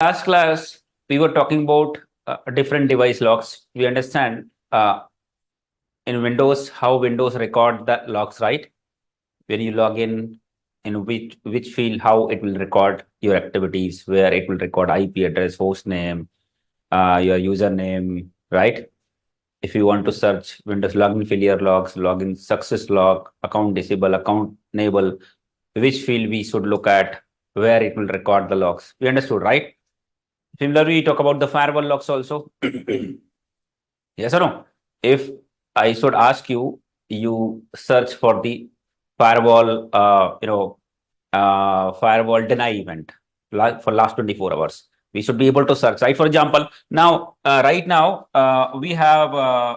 Last class, we were talking about different device logs. We understand in Windows how Windows record the logs, right? When you log in which field, how it will record your activities, where it will record IP address, host name, your username, right? If you want to search Windows login failure logs, login success log, account disable, account enable, which field we should look at, where it will record the logs. We understood, right? Similarly, we talk about the firewall logs also. Yes or no? If I should ask you, you search for the firewall, firewall deny event for last 24 hours. We should be able to search, right? For example, now, right now, we have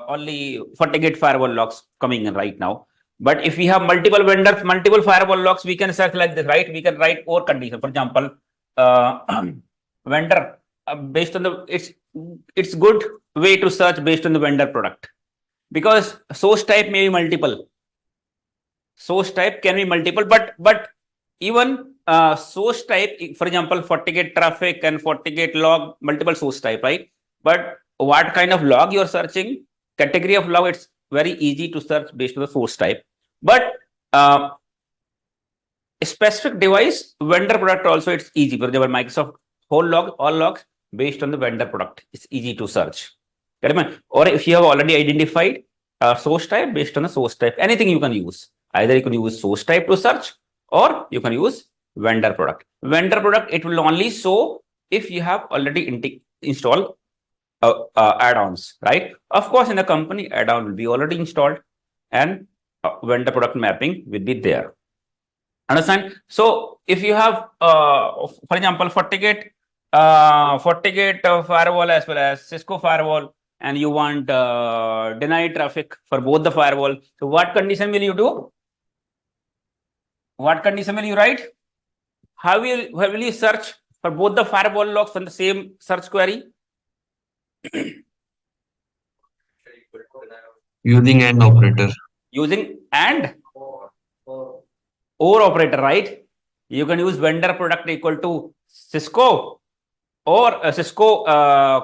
only FortiGate firewall logs coming in right now. But if we have multiple vendors, multiple firewall logs, we can search like this, right? We can write or condition. For example, vendor based on the it's good way to search based on the vendor product, because source type may be multiple. Source type can be multiple, but even source type, for example, FortiGate traffic and FortiGate log, multiple source type, right? But what kind of log you're searching, category of log, it's very easy to search based on the source type. But a specific device, vendor product also, it's easy. For example, Microsoft whole log, all logs based on the vendor product. It's easy to search. Or if you have already identified source type, based on the source type, anything you can use. Either you can use source type to search, or you can use vendor product. Vendor product, it will only show if you have already installed add-ons, right? Of course, in the company, add-on will be already installed, and vendor product mapping will be there. Understand? So if you have, for example, FortiGate firewall as well as Cisco firewall, and you want deny traffic for both the firewall, so what condition will you do? What condition will you write? How will you search for both the firewall logs on the same search query? Using AND operator. Using AND or operator, right? You can use vendor product equal to Cisco or Cisco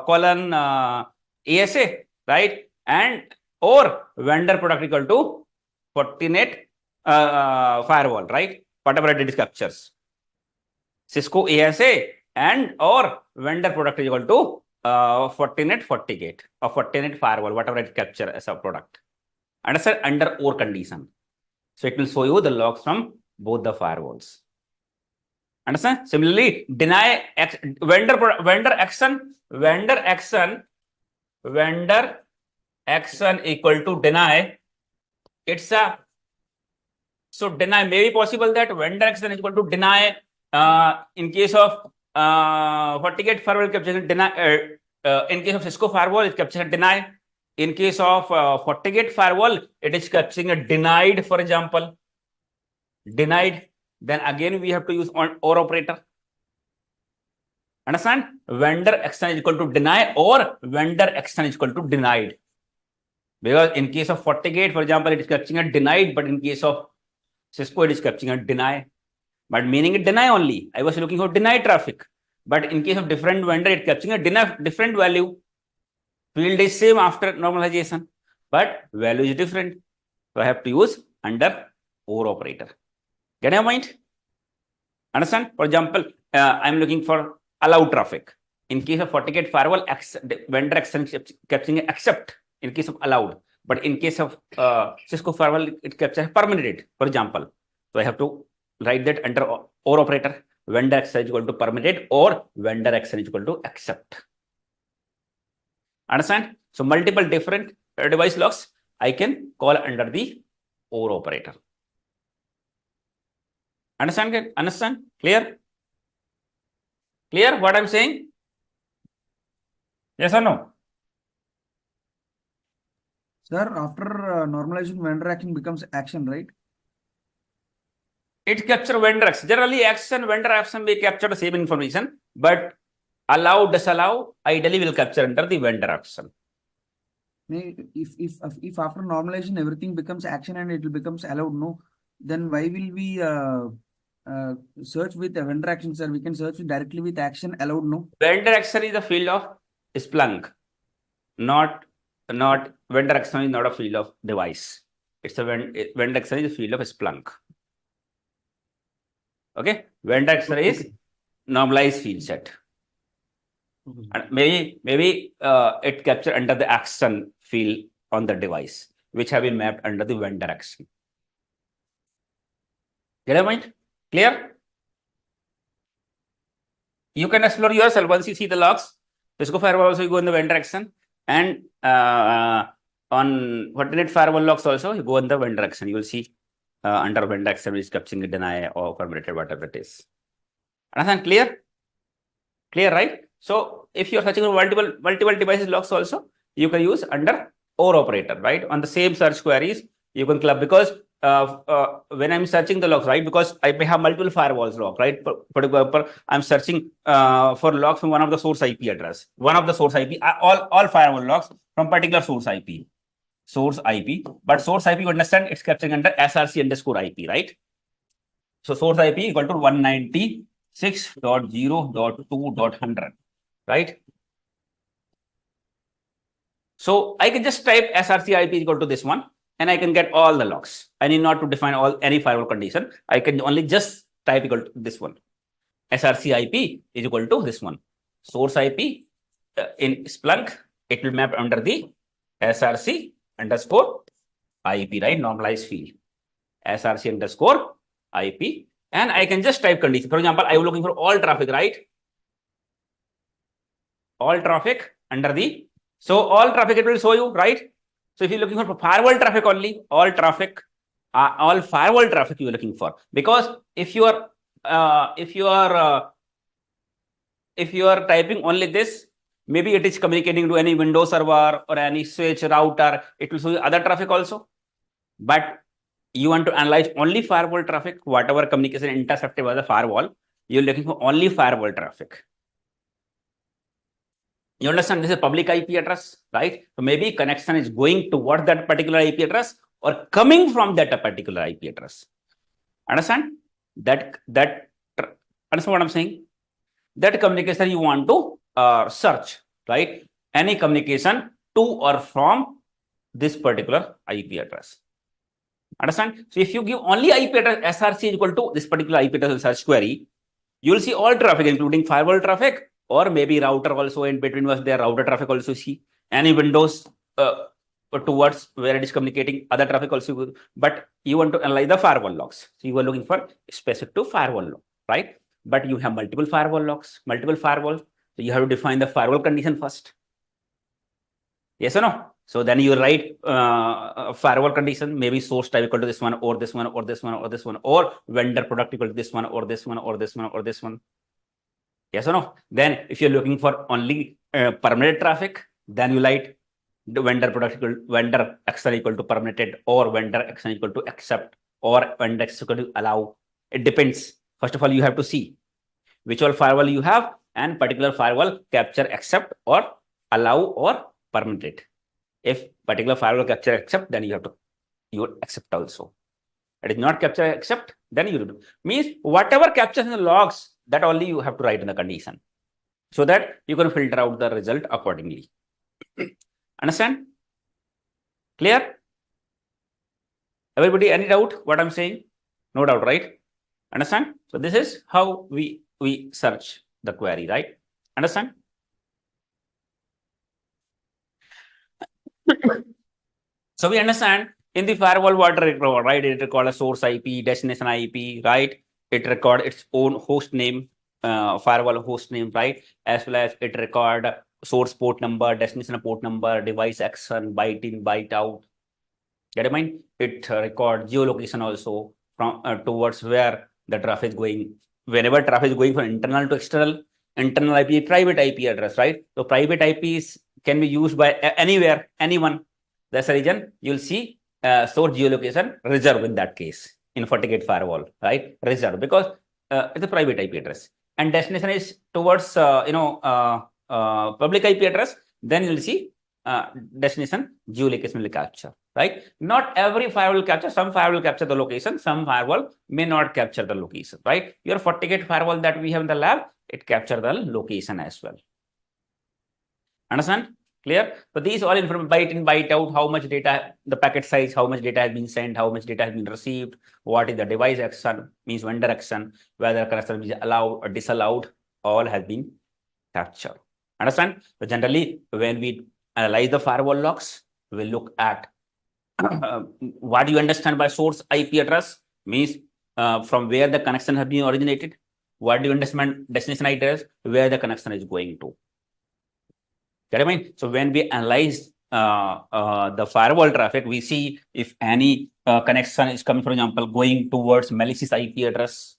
colon ASA, right? And or vendor product equal to Fortinet firewall, right? Whatever it captures. Cisco ASA and or vendor product is equal to Fortinet FortiGate or Fortinet firewall, whatever it captures as a product. Understand? Under or condition. So it will show you the logs from both the firewalls. Understand? Similarly, deny vendor action equal to deny. It's a so deny may be possible that vendor action is equal to deny in case of FortiGate firewall capturing deny. In case of Cisco firewall, it captures a deny. In case of FortiGate firewall, it is capturing a denied, for example. Denied. Then again, we have to use or operator. Understand? Vendor action is equal to deny or vendor action is equal to denied. Because in case of FortiGate, for example, it is capturing a denied, but in case of Cisco, it is capturing a deny. But meaning it deny only. I was looking for deny traffic. But in case of different vendor, it capturing a different value. Field is same after normalization, but value is different. So I have to use under or operator. Get your point? Understand? For example, I'm looking for allow traffic. In case of FortiGate firewall, vendor action capturing accept in case of allowed. But in case of Cisco firewall, it captures permitted, for example. So I have to write that under or operator. Vendor action is equal to permitted or vendor action is equal to accept. Understand? So multiple different device logs I can call under the or operator. Understand? Understand? Clear? Clear what I'm saying? Yes or no? Sir, after normalization, vendor action becomes action, right? It captures vendor action. Generally, action, vendor action may capture the same information, but allow, disallow, ideally will capture under the vendor action. If after normalization everything becomes action and it becomes allowed, no, then why will we search with a vendor action, sir. We can search directly with action allowed, no? Vendor action is a field of Splunk, not vendor action is not a field of device. It's a vendor action is a field of Splunk. Okay, vendor action is Okay. normalized field set. And maybe it captured under the action field on the device, which have been mapped under the vendor action. Get your mind? Clear? You can explore yourself once you see the logs. Cisco firewall also you go in the vendor action, and on Fortinet firewall logs also you go in the vendor action. You will see under vendor action which is capturing the deny or permitted, whatever it is. Understand? Clear? Clear, right? So if you are searching for multiple devices logs also, you can use under OR operator, right? On the same search queries, you can club, because when I'm searching the logs, right? Because I may have multiple firewalls log, right? For example, I'm searching for logs from one of the source IP address, one of the source IP, all firewall logs from particular source IP. But source IP, you understand, it's capturing under src_IP, right? So source IP equal to 196.0.2.100, right? So I can just type src IP equal to this one, and I can get all the logs. I need not to define any firewall condition. I can only just type equal to this one. src IP is equal to this one. Source IP in Splunk, it will map under the src_IP, right? Normalized field. src_IP. And I can just type condition. For example, I am looking for all traffic, right? All traffic under the, so all traffic it will show you, right? So if you're looking for firewall traffic only, all firewall traffic you're looking for, because if you are typing only this, maybe it is communicating to any Windows server or any switch router, it will show you other traffic also. But you want to analyze only firewall traffic, whatever communication intercepted by the firewall, you're looking for only firewall traffic. You understand, this is a public IP address, right? So maybe connection is going towards that particular IP address or coming from that particular IP address. Understand? Understand what I'm saying? That communication you want to search, right? Any communication to or from this particular IP address. Understand? So if you give only IP address src equal to this particular IP address search query, you will see all traffic, including firewall traffic, or maybe router also in between was there, router traffic also see, any Windows towards where it is communicating, other traffic also, but you want to analyze the firewall logs. So you are looking for specific to firewall log, right? But you have multiple firewall logs, multiple firewalls. So you have to define the firewall condition first. Yes or no? So then you write firewall condition, maybe source type equal to this one, or this one, or this one, or this one, or vendor product equal to this one, or this one, or this one, or this one. Yes or no? Then if you're looking for only permitted traffic, then you write the vendor product equal vendor action equal to permitted, or vendor action equal to accept, or vendor action equal to allow. It depends. First of all, you have to see which all firewall you have, and particular firewall capture accept or allow or permitted. If particular firewall capture accept, then you would accept also. It is not capture accept, then you do. Means whatever captures in the logs, that only you have to write in the condition, so that you can filter out the result accordingly. Understand? Clear? Everybody, any doubt what I'm saying? No doubt, right? Understand? So this is how we search the query, right? Understand? So we understand in the firewall what record, right? It record a source IP, destination IP, right? It record its own host name, firewall host name, right? As well as it record source port number, destination port number, device action, byte in, byte out. Get in mind? It record geolocation also from towards where the traffic is going. Whenever traffic is going from internal to external, internal IP, private IP address, right? So private IPs can be used by anywhere, anyone. That's the reason you'll see source geolocation reserved in that case in FortiGate firewall, right? Reserved because it's a private IP address, and destination is towards public IP address. Then you'll see destination geolocation will capture, right? Not every firewall will capture, some firewall will capture the location, some firewall may not capture the location, right? Your FortiGate firewall that we have in the lab, it capture the location as well. Understand? Clear? So these all information, byte in, byte out, how much data, the packet size, how much data has been sent, how much data has been received, what is the device action, means vendor action, whether connection is allowed or disallowed, all has been captured. Understand? So generally, when we analyze the firewall logs, we will look at what do you understand by source IP address, means from where the connection has been originated. What do you understand destination IP address, where the connection is going to. Get what I mean? So when we analyze the firewall traffic, we see if any connection is coming, for example, going towards malicious IP address,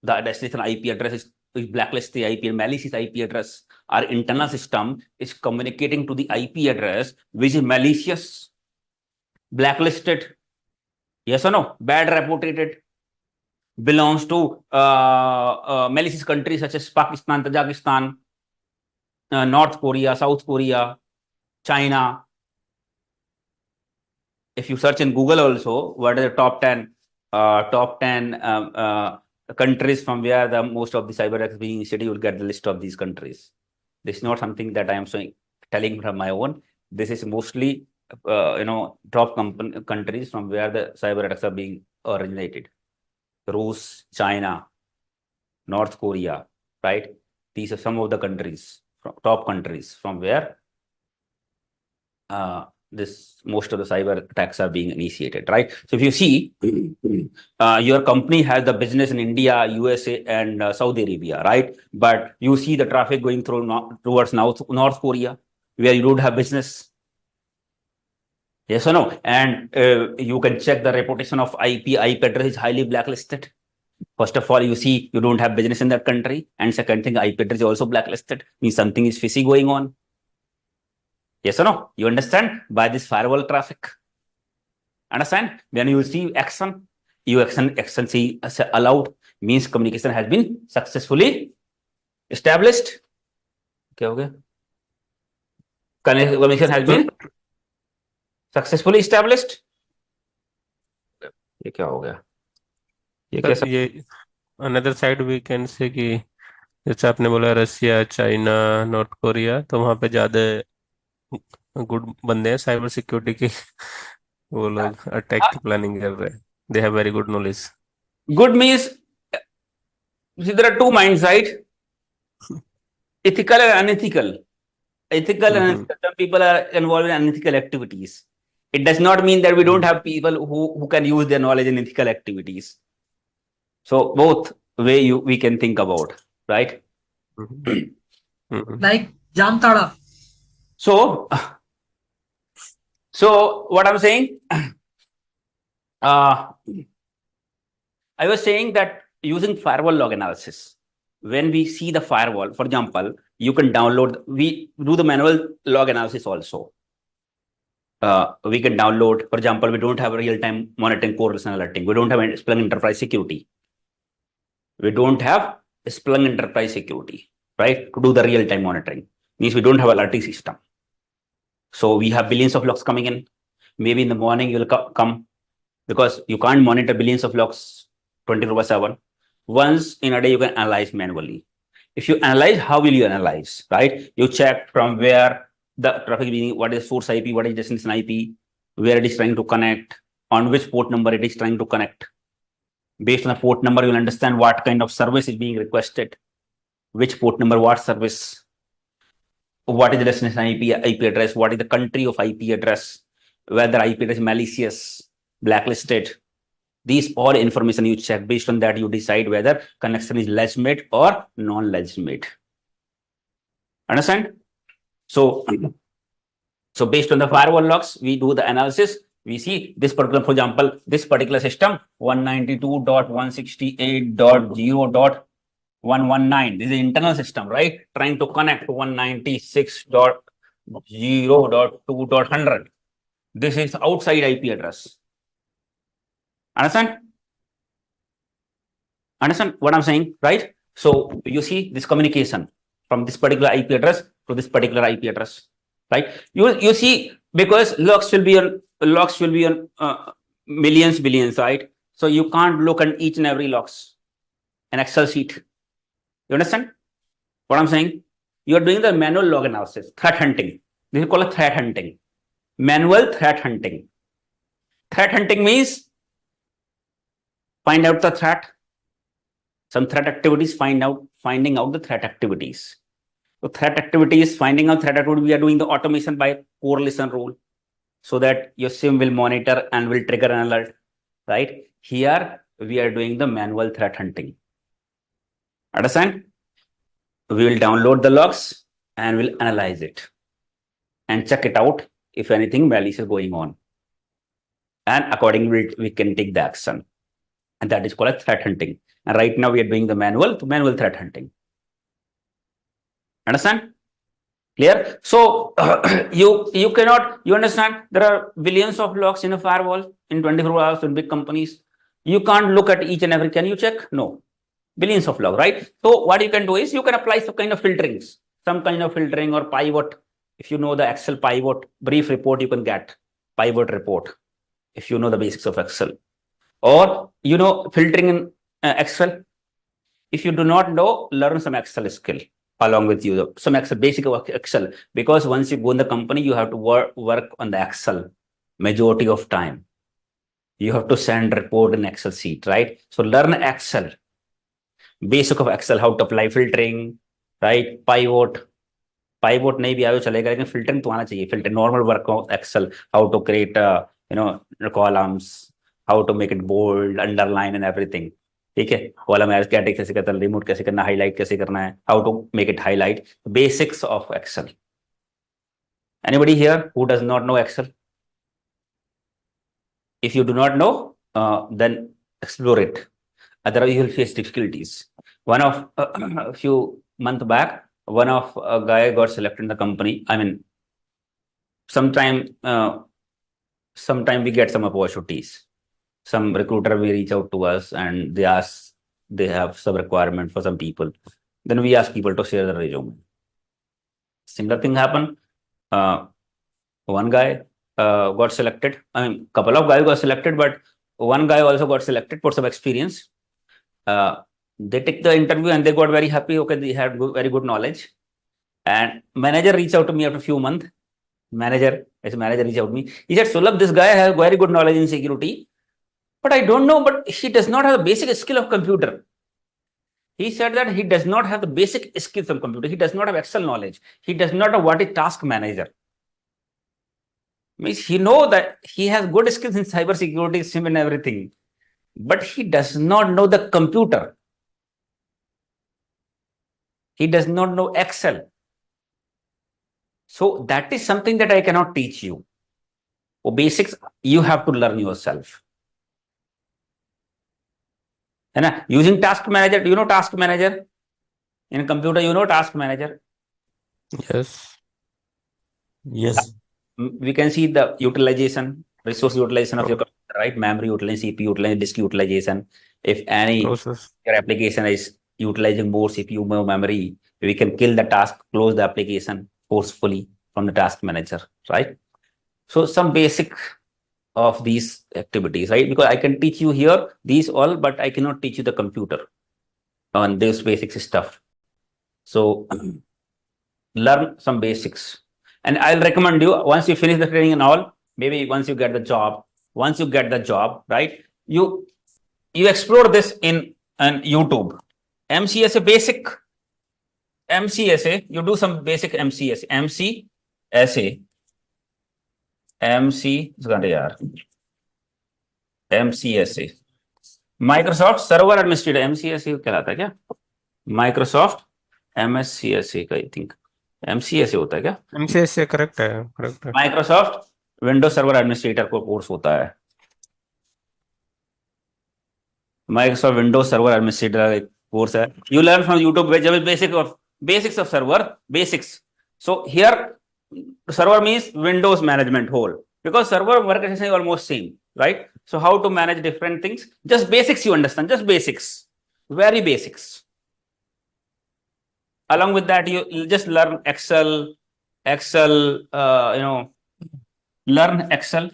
the destination IP address is blacklist the IP and malicious IP address. Our internal system is communicating to the IP address which is malicious, blacklisted, yes or no, bad reputed, belongs to malicious countries such as Pakistan, Tajikistan, North Korea, South Korea, China. If you search in Google also, what are the top 10 countries from where the most of the cyber attacks being initiated, you will get the list of these countries. This is not something that I am telling from my own. This is mostly top countries from where the cyber attacks are being originated. Russia, China, North Korea, right? These are some of the countries, top countries from where most of the cyber attacks are being initiated, right? So if you see, your company has the business in India, USA, and Saudi Arabia, right? But you see the traffic going towards North Korea, where you don't have business. Yes or no? And you can check the reputation of IP address is highly blacklisted. First of all, you see you don't have business in that country, and second thing, IP address is also blacklisted, means something is fishy going on. Yes or no? You understand? By this firewall traffic. Understand? When you see action, action see allowed, means communication has been successfully established. Okay. Communication has been successfully established. ये क्या हो गया? ये sir कैसा? ये another side we can say कि जैसे आपने बोला रसिया, चाइना, नॉर्थ कोरिया, तो वहां पे ज्यादा गुड बंदे हैं साइबर सिक्योरिटी के, वो लोग अटैक की प्लानिंग कर रहे हैं. They have very good knowledge. Good means, see, there are two minds, right? Ethical and unethical. Ethical and unethical. Some people are involved in unethical activities. It does not mean that we don't have people who can use their knowledge in ethical activities. So both way we can think about, right? Like Jamtara. So what I'm saying, I was saying that using firewall log analysis, when we see the firewall, for example, you can download, we do the manual log analysis also. We can download, for example, we don't have a real-time monitoring correlation alerting. We don't have Splunk Enterprise Security. We don't have Splunk Enterprise Security, right? To do the real-time monitoring. Means we don't have alerting system. So we have billions of logs coming in. Maybe in the morning you'll come, because you can't monitor billions of logs 24/7. Once in a day you can analyze manually. If you analyze, how will you analyze, right? You check from where the traffic being, what is source IP, what is destination IP, where it is trying to connect, on which port number it is trying to connect. Based on the port number, you'll understand what kind of service is being requested, which port number, what service, what is the destination IP address, what is the country of IP address, whether IP address is malicious, blacklisted. These all information you check. Based on that, you decide whether connection is legitimate or non-legitimate. Understand? So based on the firewall logs, we do the analysis. We see this particular, for example, this particular system 192.168.0.119. This is internal system, right? Trying to connect to 196.0.2.100. This is outside IP address. Understand? Understand what I'm saying, right? So you see this communication from this particular IP address to this particular IP address, right? You see, because logs will be on logs will be on millions, billions, right? So you can't look at each and every logs, an Excel sheet. You understand what I'm saying? You are doing the manual log analysis, threat hunting. This is called a threat hunting. Manual threat hunting. Threat hunting means find out the threat, some threat activities, finding out the threat activities. So threat activities, finding out threat activity, we are doing the automation by correlation rule so that your SIM will monitor and will trigger an alert, right? Here we are doing the manual threat hunting. Understand? We will download the logs and we'll analyze it and check it out if anything malicious is going on. And accordingly, we can take the action. And that is called a threat hunting. And right now we are doing the manual threat hunting. Understand? Clear? So you cannot, you understand, there are billions of logs in a firewall in 24 hours in big companies. You can't look at each and every, can you check? No. Billions of logs, right? So what you can do is you can apply some kind of filterings, some kind of filtering or pivot. If you know the Excel pivot, brief report you can get, pivot report, if you know the basics of Excel. Or, you know, filtering in Excel. If you do not know, learn some Excel skill along with you, some Excel, basic of Excel. Because once you go in the company, you have to work on the Excel majority of time. You have to send report in Excel sheet, right? So learn Excel. Basic of Excel, how to apply filtering, right? Pivot नहीं भी आयो चलेगा लेकिन filtering तो आना चाहिए. Filter normal work of Excel, how to create columns, how to make it bold, underline and everything. ठीक है, कॉलम एड कैसे करना है, रिमूव कैसे करना है, हाईलाइट कैसे करना है, how to make it highlight, basics of Excel. Anybody here who does not know Excel? If you do not know, then explore it. Otherwise, you will face difficulties. One of a few months back, one of a guy got selected in the company. I mean, sometime we get some opportunities. Some recruiter will reach out to us and they have some requirement for some people. Then we ask people to share the resume. Similar thing happened. One guy got selected. I mean, couple of guys got selected, but one guy also got selected for some experience. They took the interview and they got very happy. Okay, they had very good knowledge. And manager reached out to me after a few months. Manager reached out to me. He said, Sulabh, this guy has very good knowledge in security. But I don't know, but he does not have the basic skill of computer. He said that he does not have the basic skills of computer. He does not have Excel knowledge. He does not know what is task manager. Means he know that he has good skills in cyber security, SIM and everything. But he does not know the computer. He does not know Excel. So that is something that I cannot teach you. For basics, you have to learn yourself. And using task manager, do you know task manager? In computer, you know task manager? Yes. Yes. We can see the utilization, resource utilization of your computer, right? Memory utilization, CPU utilization, disk utilization. If any Process. your application is utilizing more CPU, more memory, we can kill the task, close the application forcefully from the task manager, right? So some basic of these activities, right? Because I can teach you here these all, but I cannot teach you the computer on this basic stuff. So learn some basics. And I'll recommend you, once you finish the training and all, maybe once you get the job, right? You explore this in YouTube. MCSA basic, MCSA, you do some basic MCSA, MCSA, Microsoft Server Administrator, MCSA कहलाता है क्या? Microsoft MSCSA का I think MCSA होता है क्या? MCSA correct है. Microsoft Windows Server Administrator को course होता है. Microsoft Windows Server Administrator course है. You learn from YouTube basics of server, basics. So here server means Windows management whole, because server workstation is almost same, right? So how to manage different things, just basics you understand, just basics, very basics. Along with that, you just learn Excel, learn Excel,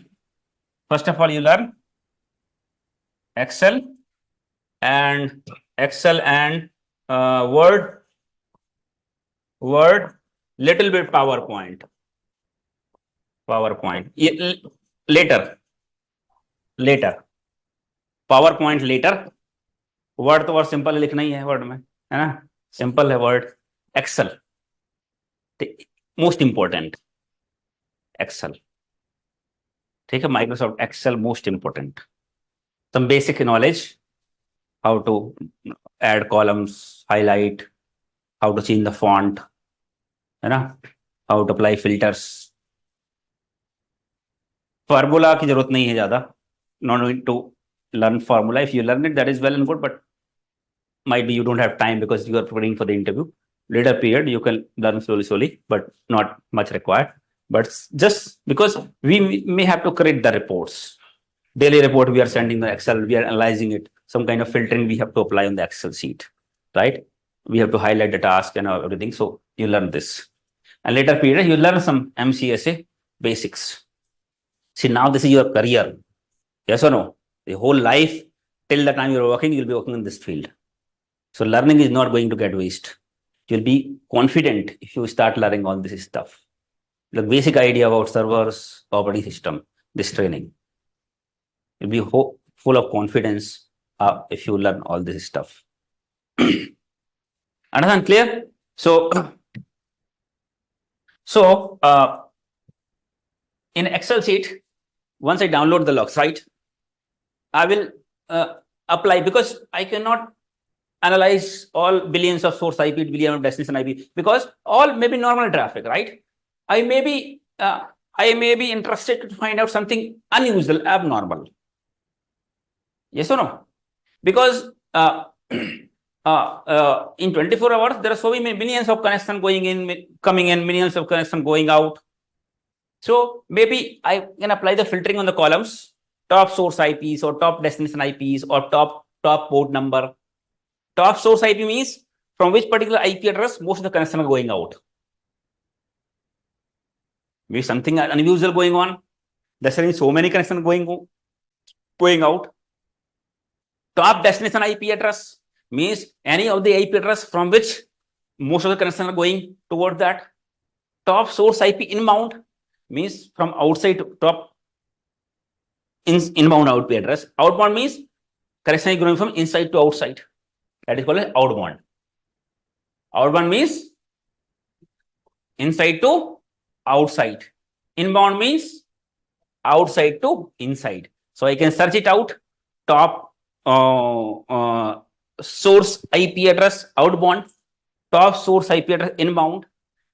First of all, you learn Excel and Word, little bit PowerPoint. Later. PowerPoint later. Word तो और simple लिखना ही है word में, है ना, simple है word. Excel most important, Excel, ठीक है, Microsoft Excel most important. Some basic knowledge, how to add columns, highlight, how to change the font, है ना, how to apply filters. Formula की जरूरत नहीं है ज्यादा, not need to learn formula. If you learn it, that is well and good, but might be you don't have time because you are preparing for the interview. Later period, you can learn slowly, but not much required. But just because we may have to create the reports, daily report, we are sending the Excel, we are analyzing it, some kind of filtering we have to apply on the Excel sheet, right? We have to highlight the task and everything. So you learn this. And later period, you learn some MCSA basics. See, now this is your career. Yes or no? The whole life, till the time you're working, you'll be working in this field. So learning is not going to get waste. You'll be confident if you start learning all this stuff. The basic idea about servers, operating system, this training. You'll be full of confidence if you learn all this stuff. Understand? Clear? So in Excel sheet, once I download the logs, right, I will apply, because I cannot analyze all billions of source IP, billion of destination IP, because all may be normal traffic, right? I may be interested to find out something unusual, abnormal. Yes or no? Because in 24 hours, there are so many millions of connections going in, coming in, millions of connections going out. So maybe I can apply the filtering on the columns, top source IPs or top destination IPs or top port number. Top source IP means from which particular IP address most of the connections are going out. Maybe something unusual going on. There's so many connections going out. Top destination IP address means any of the IP address from which most of the connections are going toward that. Top source IP inbound means from outside to top inbound IP address. Outbound means connection is going from inside to outside. That is called as outbound. Outbound means inside to outside. Inbound means outside to inside. So I can search it out. Top source IP address outbound. Top source IP address inbound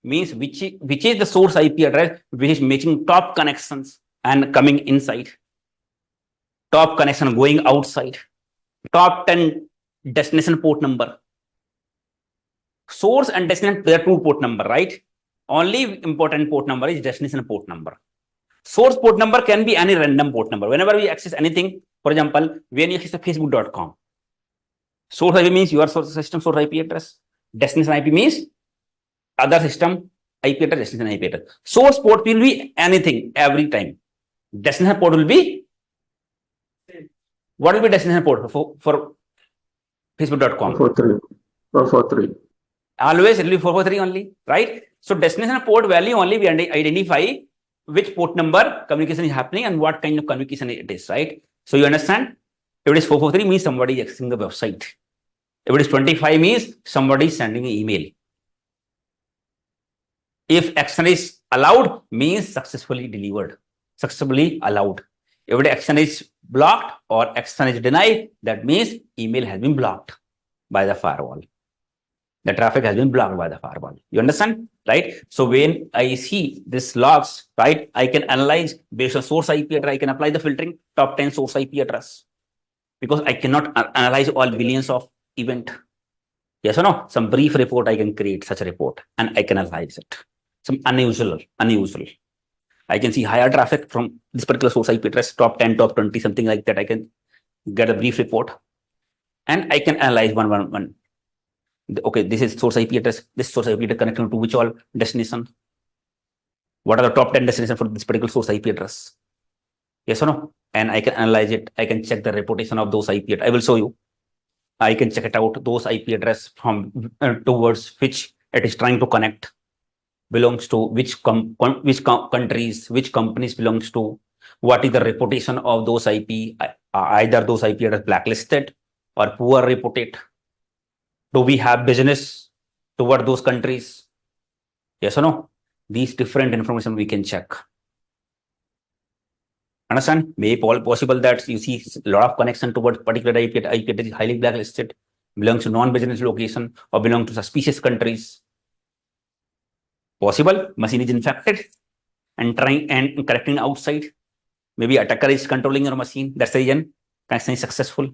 means which is the source IP address which is making top connections and coming inside. Top connection going outside. Top 10 destination port number. Source and destination, there are 2 port number, right? Only important port number is destination port number. Source port number can be any random port number. Whenever we access anything, for example, when you access facebook.com, source IP means your source system source IP address. Destination IP means other system IP address, destination IP address. Source port will be anything every time. Destination port will be, what will be destination port for facebook.com? 443. Always it will be 443 only, right? So destination port value only we identify which port number communication is happening and what kind of communication it is, right? So you understand? If it is 443 means somebody is accessing the website. If it is 25 means somebody is sending an email. If action is allowed means successfully delivered, successfully allowed. If the action is blocked or action is denied, that means email has been blocked by the firewall. The traffic has been blocked by the firewall. You understand, right? So when I see this logs, right, I can analyze based on source IP address. I can apply the filtering top 10 source IP address, because I cannot analyze all billions of event. Yes or no? Some brief report I can create such a report and I can analyze it. Some unusual. I can see higher traffic from this particular source IP address, top 10, top 20, something like that. I can get a brief report and I can analyze one. Okay, this is source IP address. This source IP address connected to which all destination? What are the top 10 destinations for this particular source IP address? Yes or no? and I can analyze it. I can check the reputation of those IP. I will show you. I can check it out. Those IP address from towards which it is trying to connect belongs to which countries, which companies belongs to. What is the reputation of those IP? Either those IP address blacklisted or poor reputed. Do we have business toward those countries? Yes or no? These different information we can check. Understand? May possible that you see a lot of connection towards particular IP that is highly blacklisted, belongs to non-business location, or belong to suspicious countries. Possible. Machine is infected and trying and correcting outside. Maybe attacker is controlling your machine. That's the reason connection is successful.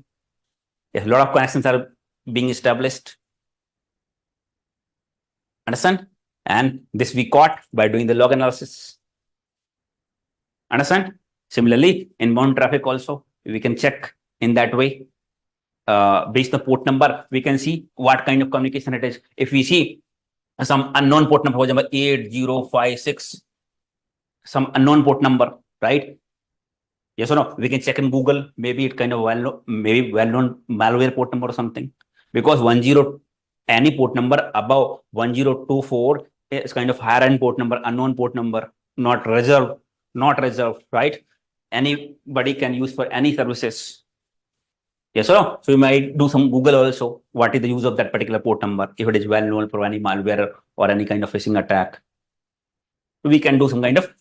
Yes, a lot of connections are being established. Understand? And this we caught by doing the log analysis. Understand? Similarly, inbound traffic also, we can check in that way. Based on the port number, we can see what kind of communication it is. If we see some unknown port number, for example, 8056, some unknown port number, right? Yes or no? We can check in Google. Maybe it kind of well-known malware port number or something. Because any port number above 1024 is kind of higher end port number, unknown port number, not reserved, right? Anybody can use for any services. Yes or no? So you might do some Google also. What is the use of that particular port number? If it is well known for any malware or any kind of phishing attack, we can do some kind of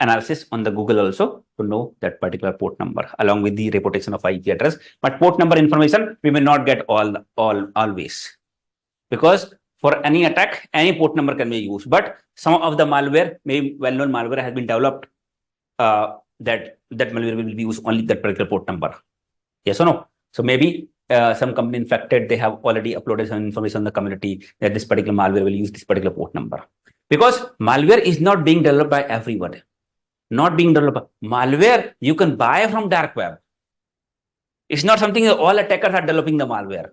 analysis on the Google also to know that particular port number along with the reputation of IP address. But port number information we may not get always, because for any attack, any port number can be used. But some of the malware, maybe well-known malware, has been developed that malware will be used only that particular port number. Yes or no? So maybe some company infected, they have already uploaded some information on the community that this particular malware will use this particular port number. Because malware is not being developed by everyone. Not being developed. Malware you can buy from dark web. It's not something that all attackers are developing the malware.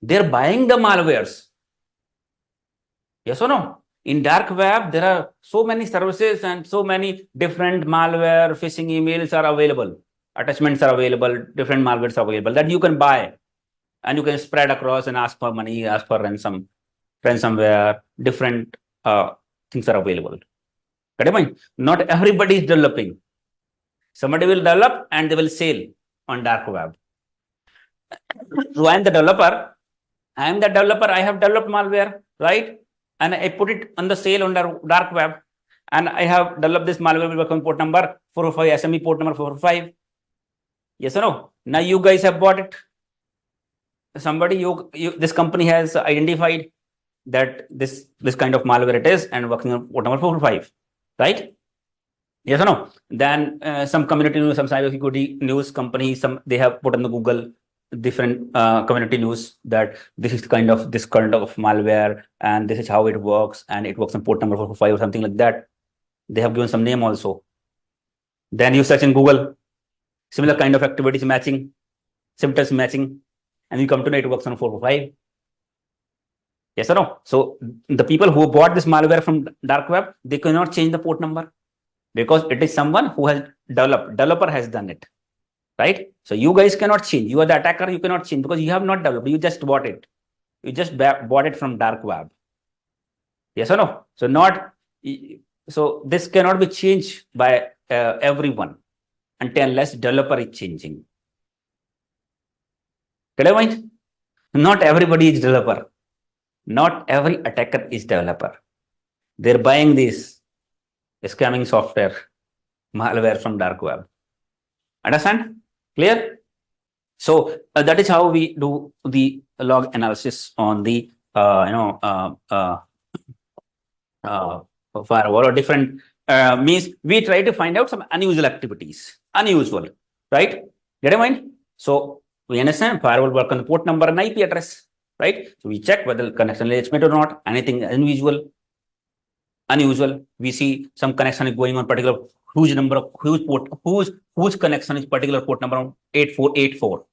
They're buying the malwares. Yes or no? In dark web, there are so many services and so many different malware, phishing emails are available. Attachments are available, different malwares are available that you can buy and you can spread across and ask for money, ask for ransomware, different things are available. Not everybody is developing. Somebody will develop and they will sell on dark web. So I am the developer. I have developed malware, right? And I put it on the sale on the dark web. And I have developed this malware with port number 405, SME port number 405. Yes or no? Now you guys have bought it. Somebody, this company has identified that this kind of malware it is and working on port number 405, right? Yes or no? Then some community news, some cybersecurity news companies, they have put on the Google different community news that this kind of malware and this is how it works and it works on port number 405 or something like that. They have given some name also. Then you search in Google, similar kind of activities matching, symptoms matching, and you come to know it works on 405. Yes or no? So the people who bought this malware from dark web, they cannot change the port number because it is someone who has developer has done it, right? So you guys cannot change. You are the attacker, you cannot change because you have not developed, you just bought it. You just bought it from dark web. Yes or no? So this cannot be changed by everyone unless developer is changing. Not everybody is developer. Not every attacker is developer. They're buying this scamming software, malware from dark web. Understand? Clear? So that is how we do the log analysis on the firewall or different means we try to find out some unusual activities. Unusual, right? Get in mind? So we understand firewall work on the port number and IP address, right? So we check whether connection is legitimate or not. Anything unusual. We see some connection is going on particular huge connection is particular port number 8484.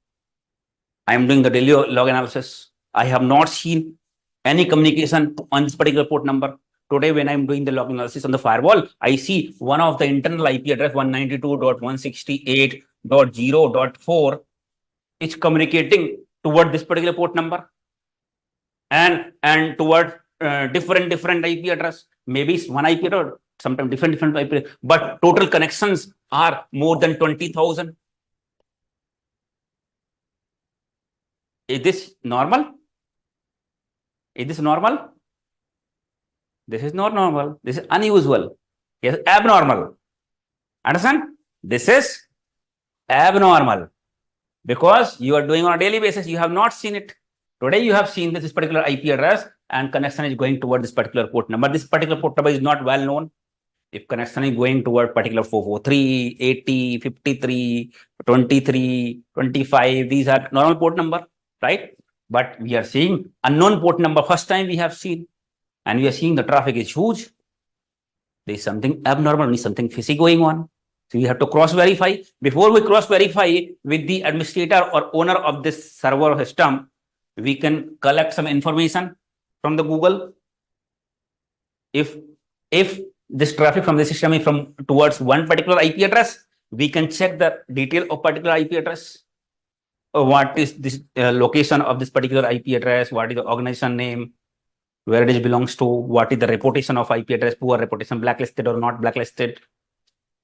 I am doing the daily log analysis. I have not seen any communication on this particular port number. today when I'm doing the log analysis on the firewall, I see one of the internal IP address 192.168.0.4 is communicating toward this particular port number and toward different IP address. Maybe it's one IP address, sometimes different IP address, but total connections are more than 20,000. Is this normal? Is this normal? This is not normal. This is unusual. Yes, abnormal. Understand? This is abnormal because you are doing on a daily basis. You have not seen it. Today you have seen this particular IP address and connection is going toward this particular port number. This particular port number is not well known. If connection is going toward particular 443, 80, 53, 23, 25, these are normal port number, right? But we are seeing unknown port number first time we have seen, and we are seeing the traffic is huge. There is something abnormal, something fishy going on. So we have to cross verify. Before we cross verify with the administrator or owner of this server system, we can collect some information from the Google. If this traffic from the system is from towards one particular IP address, we can check the detail of particular IP address. What is this location of this particular IP address? What is the organization name? Where it belongs to? What is the reputation of IP address? Poor reputation, blacklisted or not blacklisted?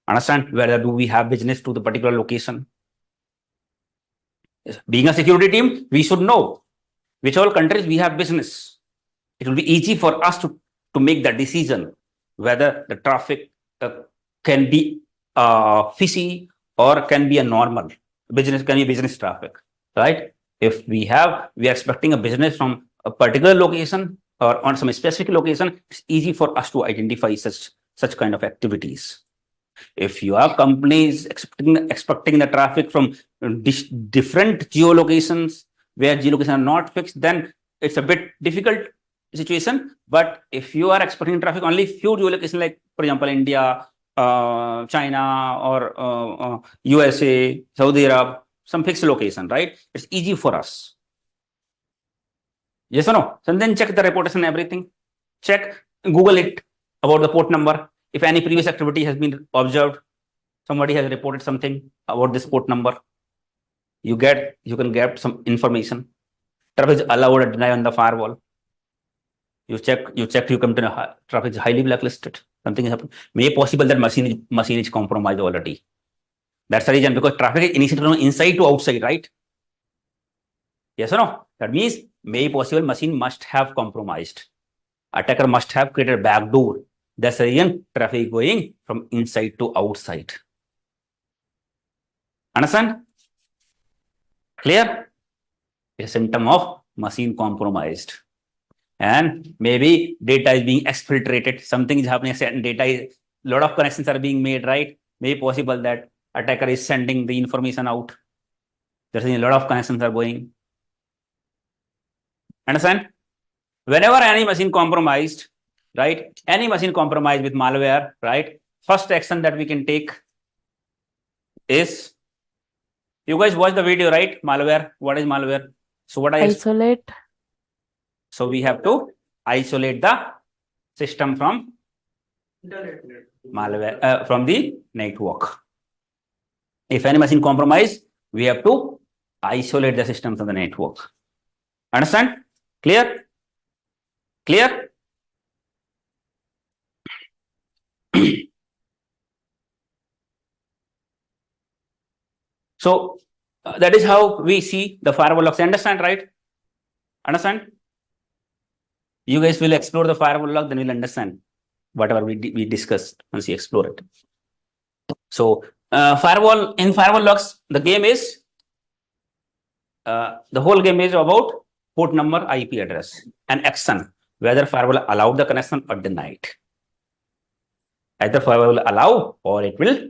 Understand? Whether do we have business to the particular location? Yes. Being a security team, we should know which all countries we have business. It will be easy for us to make that decision whether the traffic can be fishy or can be a normal business, can be business traffic, right? If we are expecting a business from a particular location or on some specific location, it's easy for us to identify such kind of activities. If you have companies expecting the traffic from different geolocations where geolocations are not fixed, then it's a bit difficult situation. But if you are expecting traffic only few geolocations, like for example India, China, or USA, Saudi Arabia, some fixed location, right? It's easy for us. Yes or no? So then check the reputation, everything. Check, Google it about the port number. If any previous activity has been observed, somebody has reported something about this port number, you can get some information. Traffic is allowed or denied on the firewall. You check, you come to the traffic is highly blacklisted. Something is happening. May possible that machine is compromised already. That's the reason, because traffic is initiated from inside to outside, right? Yes or no? That means may possible machine must have compromised. Attacker must have created a backdoor. That's the reason traffic going from inside to outside. Understand? Clear? It's a symptom of machine compromised. And maybe data is being exfiltrated. Something is happening. Data is, lot of connections are being made, right? Maybe possible that attacker is sending the information out. There's a lot of connections are going. Understand? Whenever any machine compromised, right? Any machine compromised with malware, right? First action that we can take is, you guys watch the video, right? Malware. What is malware? So what I Isolate. So we have to isolate the system from malware, from the network. If any machine compromised, we have to isolate the system from the network. Understand? Clear? Clear? So that is how we see the firewall logs. Understand, right? Understand? You guys will explore the firewall log, then we'll understand whatever we discussed once you explore it. So in firewall logs, the game is the whole game is about port number, IP address, and action, whether firewall allow the connection or deny it. Either firewall will allow or it will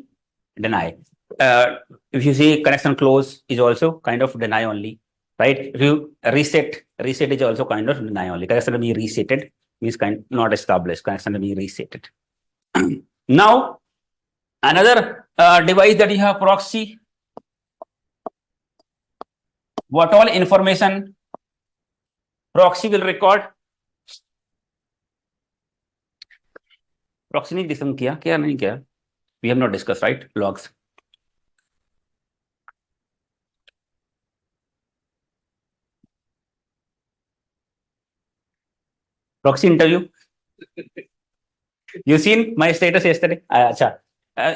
deny. If you see connection close is also kind of deny only, right? If you reset is also kind of deny only. Connection to be resetted means not established. Connection to be resetted. Now, another device that you have, proxy. What all information proxy will record? Proxy नहीं discuss किया, क्या नहीं किया, we have not discuss right logs. Proxy interview, you seen my status yesterday? अच्छा,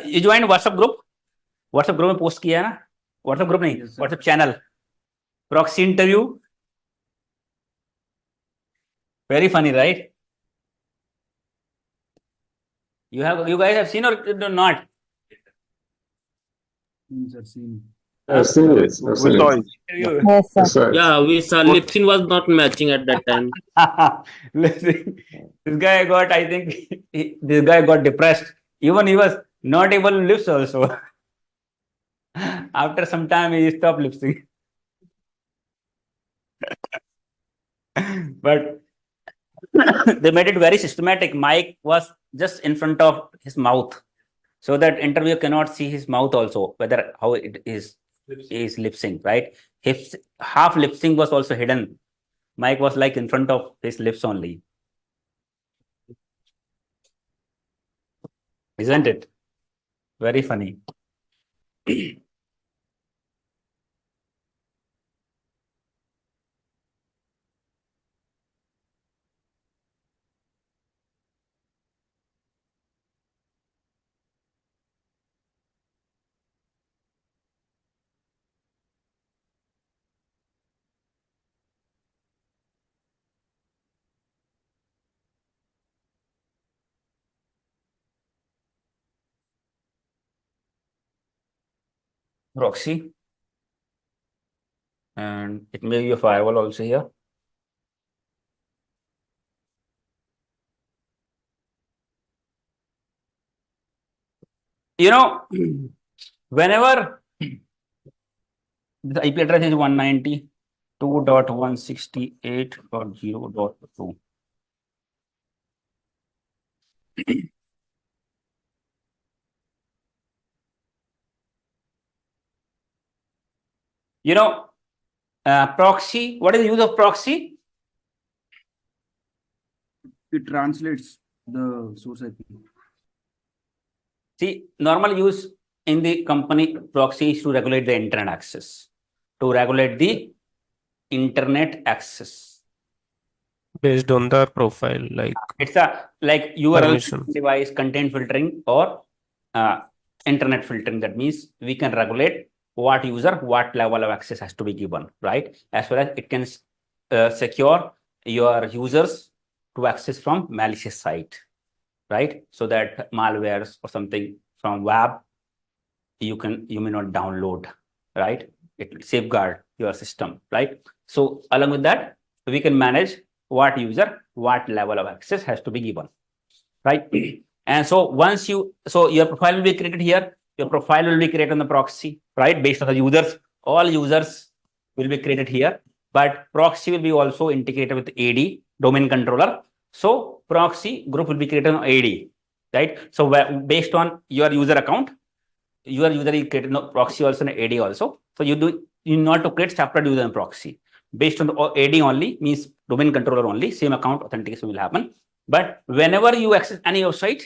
you joined WhatsApp group? WhatsApp group में post किया है ना? WhatsApp group नहीं, Yes, sir. WhatsApp channel. Proxy interview. Very funny, right? You guys have seen or not? Sir, seen. I've seen it. I've seen saw it. it. Interview. Yes, sir. That's right. Yeah, we saw Lipsin was not matching at that time. Listen, this guy got, I think, this guy got depressed. Even he was not able to lips also. After some time, he stopped lipsing. But they made it very systematic. Mic was just in front of his mouth, so that interviewer cannot see his mouth also, whether how it is lip sync, right? His half lip sync was also hidden. Mic was like in front of his lips only. Isn't it? Very funny. Proxy. And it may be a firewall also here. You know, whenever the IP address is 192.168.0.2. You know, proxy, what is the use of proxy? It translates the source IP. See, normal use in the company proxy is to regulate the internet access. To regulate the internet access. Based on the profile, like It's a like URL permission. device content filtering or internet filtering. That means we can regulate what user, what level of access has to be given, right? As well as it can secure your users to access from malicious site, right? So that malwares or something from web, you may not download, right? It will safeguard your system, right? So along with that, we can manage what user, what level of access has to be given, right? And so once your profile will be created here, your profile will be created on the proxy, right? Based on the users, all users will be created here, but proxy will be also integrated with AD, domain controller. So proxy group will be created on AD, right? So based on your user account, your user is created proxy also and AD also. So you not to create separate user and proxy. Based on the AD only, means domain controller only, same account authentication will happen. But whenever you access any website,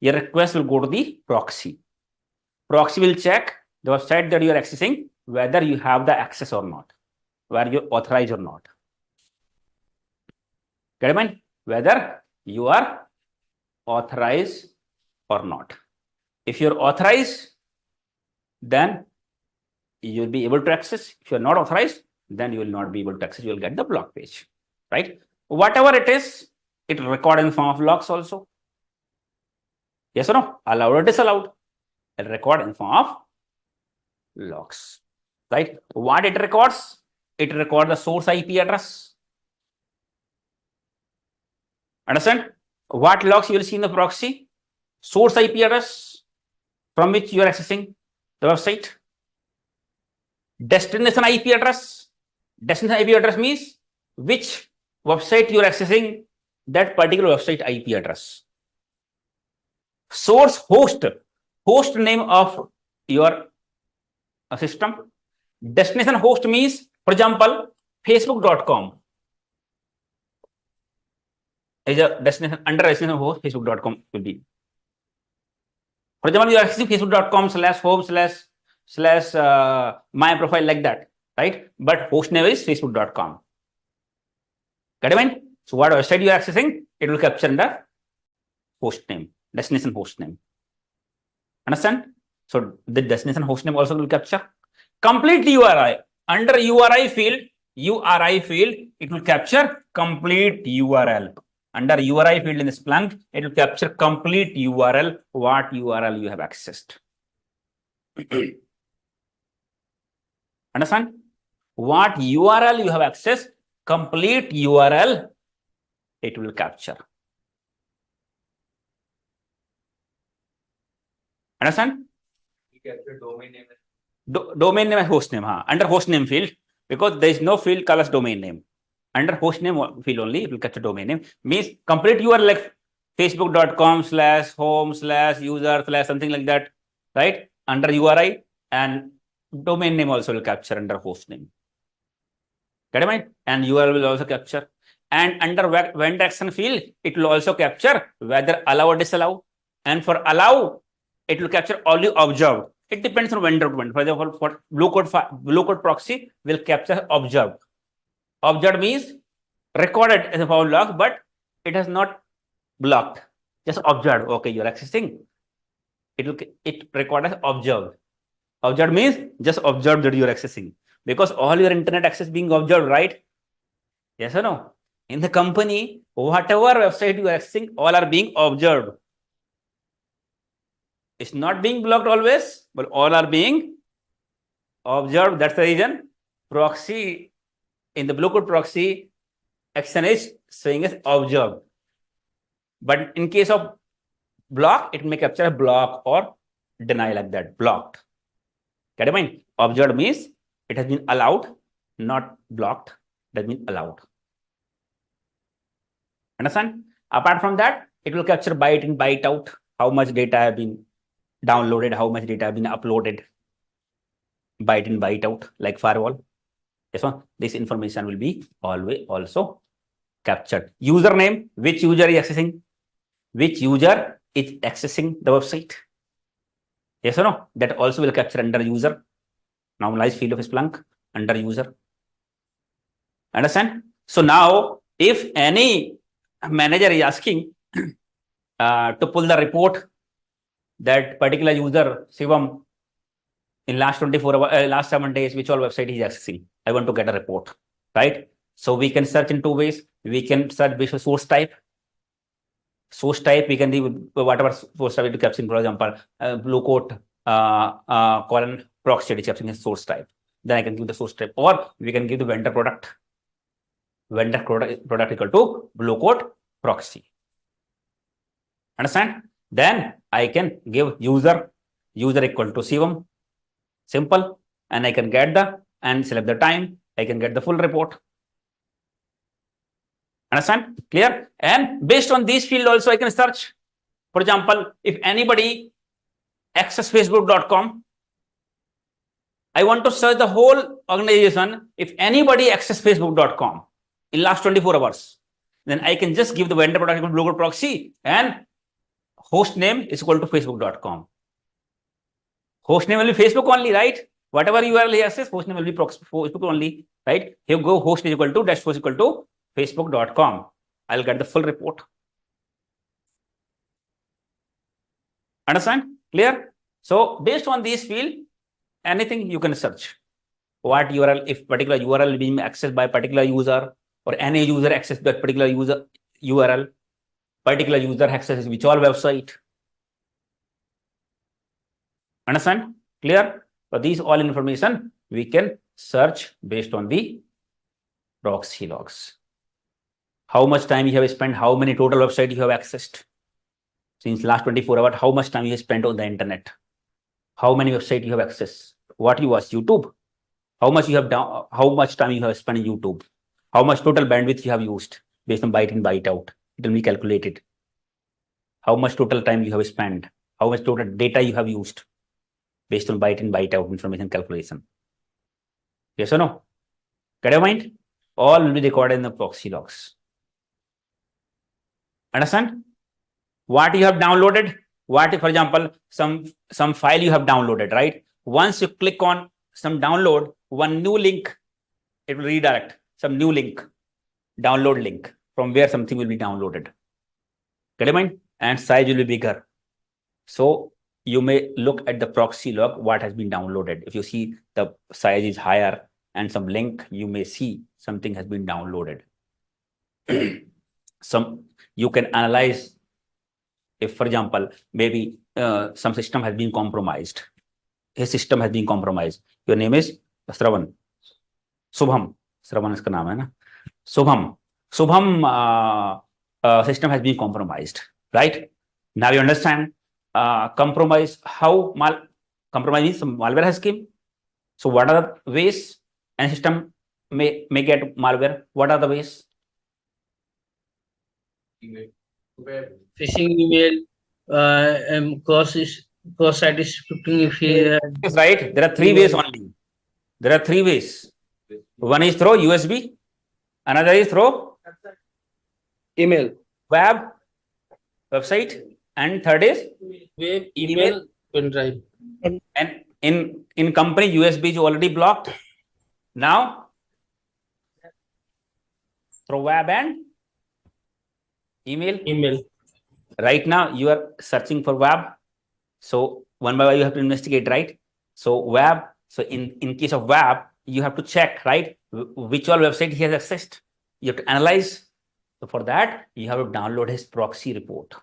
your request will go to the proxy. Proxy will check the website that you are accessing, whether you have the access or not, whether you authorized or not. Get it? Whether you are authorized or not. If you're authorized, then you will be able to access. If you're not authorized, then you will not be able to access. You will get the block page, right? Whatever it is, it will record in form of logs also. Yes or no? Allowed or disallowed? It will record in form of logs, right? What it records? It will record the source IP address. Understand? What logs you will see in the proxy? Source IP address from which you are accessing the website. Destination IP address. Destination IP address means which website you are accessing, that particular website IP address. Source host name of your system. Destination host means, for example, facebook.com is a destination, under destination host, facebook.com will be For example, you are accessing facebook.com/home/my profile like that, right? But host name is facebook.com. Get it? Mind? So what website you are accessing, it will capture under host name, destination host name. Understand? So the destination host name also will capture. Complete URI. Under URI field, it will capture complete URL. Under URI field in the Splunk, it will capture complete URL, what URL you have accessed. Understand? What URL you have accessed, complete URL, it will capture. Understand? domain name. Domain name and host name. Under host name field, because there is no field called as domain name. Under host name field only, it will capture domain name. Means complete URL like facebook.com/home/user/ something like that, right? Under URI, and domain name also will capture under host name. Get it? And URL will also capture. And under vendor action field, it will also capture whether allow or disallow. And for allow, it will capture only observed. It depends on vendor to vendor. For example, for blue code proxy will capture observed. Observed means recorded as a found log, but it has not blocked. Just observed. Okay, you're accessing. It recorded as observed. Observed means just observed that you're accessing. Because all your internet access being observed, right? Yes or no? In the company, whatever website you are accessing, all are being observed. It's not being blocked always, but all are being observed. That's the reason proxy, in the blue code proxy, action is showing as observed. But in case of block, it may capture a block or deny like that, blocked. Get it? Mind? Observed means it has been allowed, not blocked. That means allowed. Understand? Apart from that, it will capture byte in, byte out, how much data have been downloaded, how much data have been uploaded, byte in, byte out, like firewall. This information will be always also captured. Username, which user is accessing? Which user is accessing the website? Yes or no? That also will capture under user. Normalized field of Splunk under user. Understand? So now, if any manager is asking to pull the report that particular user, Shivam, in last 24 hours, last 7 days, which all website he is accessing, I want to get a report, right? So we can search in two ways. We can search based on source type. Source type, we can do whatever source type to capture, for example, blue code colon proxy is capturing a source type. Then I can give the source type, or we can give the vendor product. Vendor product equal to blue code proxy. Understand? Then I can give user equal to Shivam. Simple. And I can get and select the time. I can get the full report. Understand? Clear? And based on this field also I can search. For example, if anybody access facebook.com, I want to search the whole organization. If anybody access facebook.com in last 24 hours, then I can just give the vendor product equal to blue code proxy and host name is equal to facebook.com. Host name will be Facebook only, right? Whatever URL he access, host name will be Facebook only, right? Here go host is equal to -- equal to facebook.com. I'll get the full report. Understand? Clear? So based on this field, anything you can search. What URL, if particular URL being accessed by particular user, or any user access that particular user URL, particular user accesses which all website. Understand? Clear? So these all information we can search based on the proxy logs. How much time you have spent, how many total website you have accessed since last 24 hours, how much time you have spent on the internet, how many website you have accessed, what you watch YouTube, how much you have down, how much time you have spent in YouTube, how much total bandwidth you have used based on byte in, byte out. It will be calculated. How much total time you have spent, how much total data you have used based on byte in, byte out information calculation. Yes or no? Get your mind? All will be recorded in the proxy logs. Understand? What you have downloaded, What if, for example, some file you have downloaded, right? Once you click on some download, one new link, it will redirect some new link, download link from where something will be downloaded. Get it, mind? And size will be bigger. So you may look at the proxy log, what has been downloaded. If you see the size is higher and some link, you may see something has been downloaded. You can analyze if, for example, maybe some system has been compromised. His system has been compromised. Your name is Shravan. Subham. Shravan is name hai na? Subham. System has been compromised, right? Now you understand compromise, how compromise means some malware has came. So what are the ways a system may get malware? What are the ways? Phishing email, cross-site scripting if he Yes, right. There are three ways only. There are three ways. One is through USB, another is through email, website, and third is web, email, pen drive. and in company USB is already blocked. Now through web and email. Right now you are searching for web. So one by one you have to investigate, right? So web. So in case of web, you have to check, right? Which all website he has accessed. You have to analyze. So for that, you have to download his proxy report.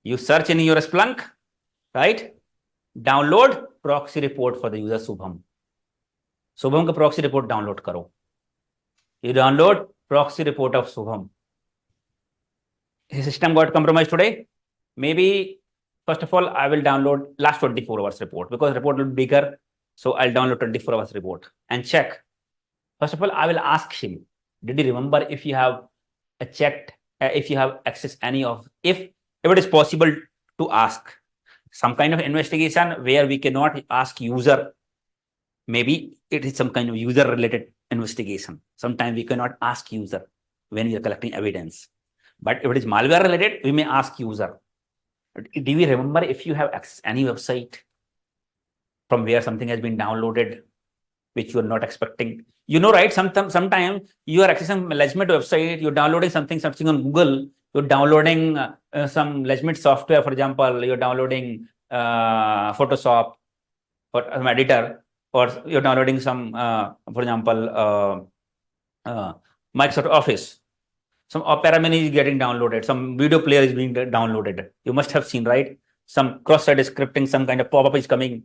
You search in your Splunk, right? Download proxy report for the user Subham. Subham ka proxy report download karo. You download proxy report of Subham. His system got compromised today. Maybe first of all, I will download last 24 hours report because report will be bigger. So I'll download 24 hours report and check. First of all, I will ask him, did he remember if you have checked, if you have accessed any of, if it is possible to ask some kind of investigation where we cannot ask user, maybe it is some kind of user related investigation. Sometimes we cannot ask user when we are collecting evidence. But if it is malware related, we may ask user. Do we remember if you have accessed any website from where something has been downloaded, which you are not expecting? You know, right? Sometimes you are accessing a legitimate website, you're downloading something on Google, you're downloading some legitimate software, for example, you're downloading Photoshop or some editor, or you're downloading some, for example, Microsoft Office. Some Opera Mini is getting downloaded. Some video player is being downloaded. You must have seen, right? Some cross-site scripting, some kind of pop-up is coming.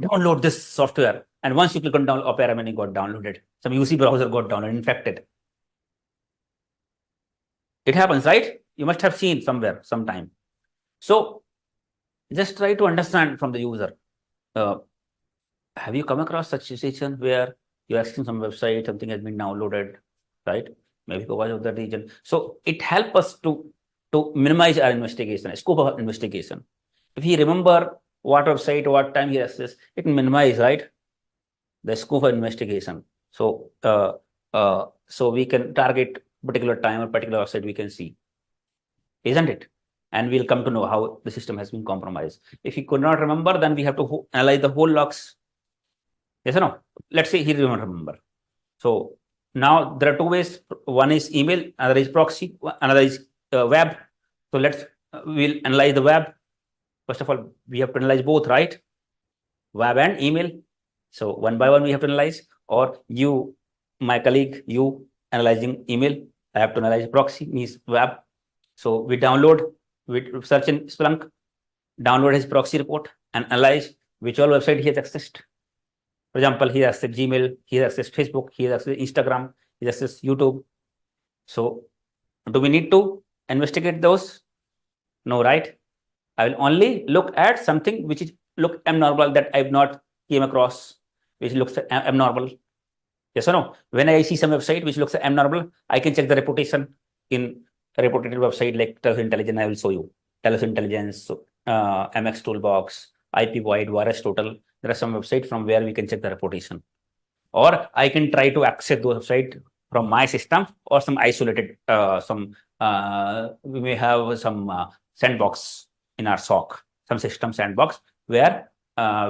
Download this software. And once you click on download, Opera Mini got downloaded. Some UC browser got downloaded, infected. It happens, right? You must have seen somewhere, sometime. So just try to understand from the user. Have you come across such situation where you're asking some website, something has been downloaded, right? Maybe because of that region. So it helps us to minimize our investigation, scope of investigation. If he remember what website, what time he accessed, it minimize, right, the scope of investigation. So so we can target particular time or particular website we can see, isn't it? And we'll come to know how the system has been compromised. If he could not remember, then we have to analyze the whole logs. Yes or no? Let's say he did not remember. So now there are two ways. One is email, another is proxy, another is web. So we'll analyze the web. First of all, we have to analyze both, right? Web and email. So one by one we have to analyze, or you, my colleague, you analyzing email. I have to analyze proxy, means web. So we search in Splunk, download his proxy report and analyze which all website he has accessed. For example, he has accessed Gmail, he has accessed Facebook, he has accessed Instagram, he has accessed YouTube. So do we need to investigate those? No, right? I will only look at something which is look abnormal that I've not came across, which looks abnormal. Yes or no? When I see some website which looks abnormal, I can check the reputation in a reputed website like Telos Intelligence. I will show you Telos Intelligence, MX Toolbox, IP Void, VirusTotal. There are some websites from where we can check the reputation, or I can try to access those websites from my system or some isolated, we may have some sandbox in our SOC, some system sandbox where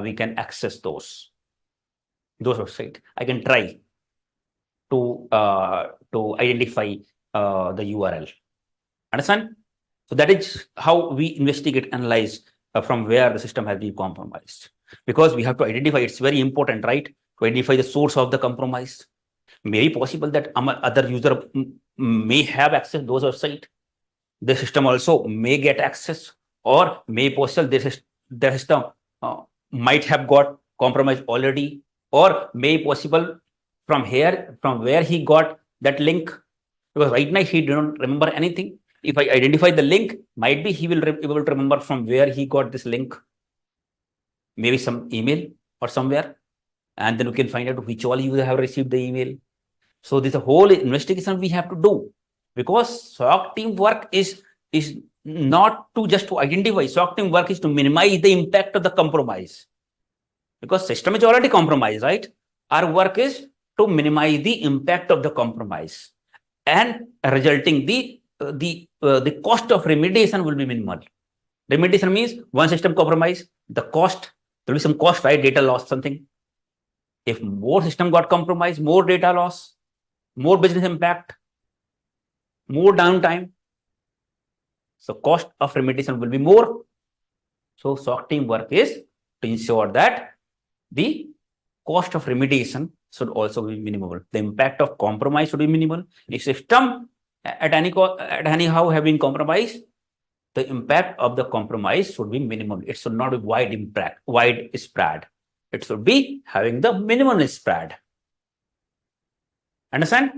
we can access those websites. I can try to identify the URL. Understand? So that is how we investigate, analyze from where the system has been compromised. Because we have to identify, it's very important, right? To identify the source of the compromise. Maybe possible that other user may have access to those websites. The system also may get access, or may possible the system might have got compromised already, or may possible from where he got that link, because right now he don't remember anything. If I identify the link, might be he will be able to remember from where he got this link, maybe some email or somewhere, and then we can find out which all users have received the email. So this whole investigation we have to do, because SOC team work is not to just to identify. SOC team work is to minimize the impact of the compromise, because system is already compromised, right? Our work is to minimize the impact of the compromise, and resulting the cost of remediation will be minimal. Remediation means one system compromise, the cost, there will be some cost, right? Data loss, something. If more system got compromised, more data loss, more business impact, more downtime. So cost of remediation will be more. So SOC team work is to ensure that the cost of remediation should also be minimal. The impact of compromise should be minimal. If system at anyhow have been compromised, the impact of the compromise should be minimal. It should not be widespread. It should be having the minimal spread. Understand?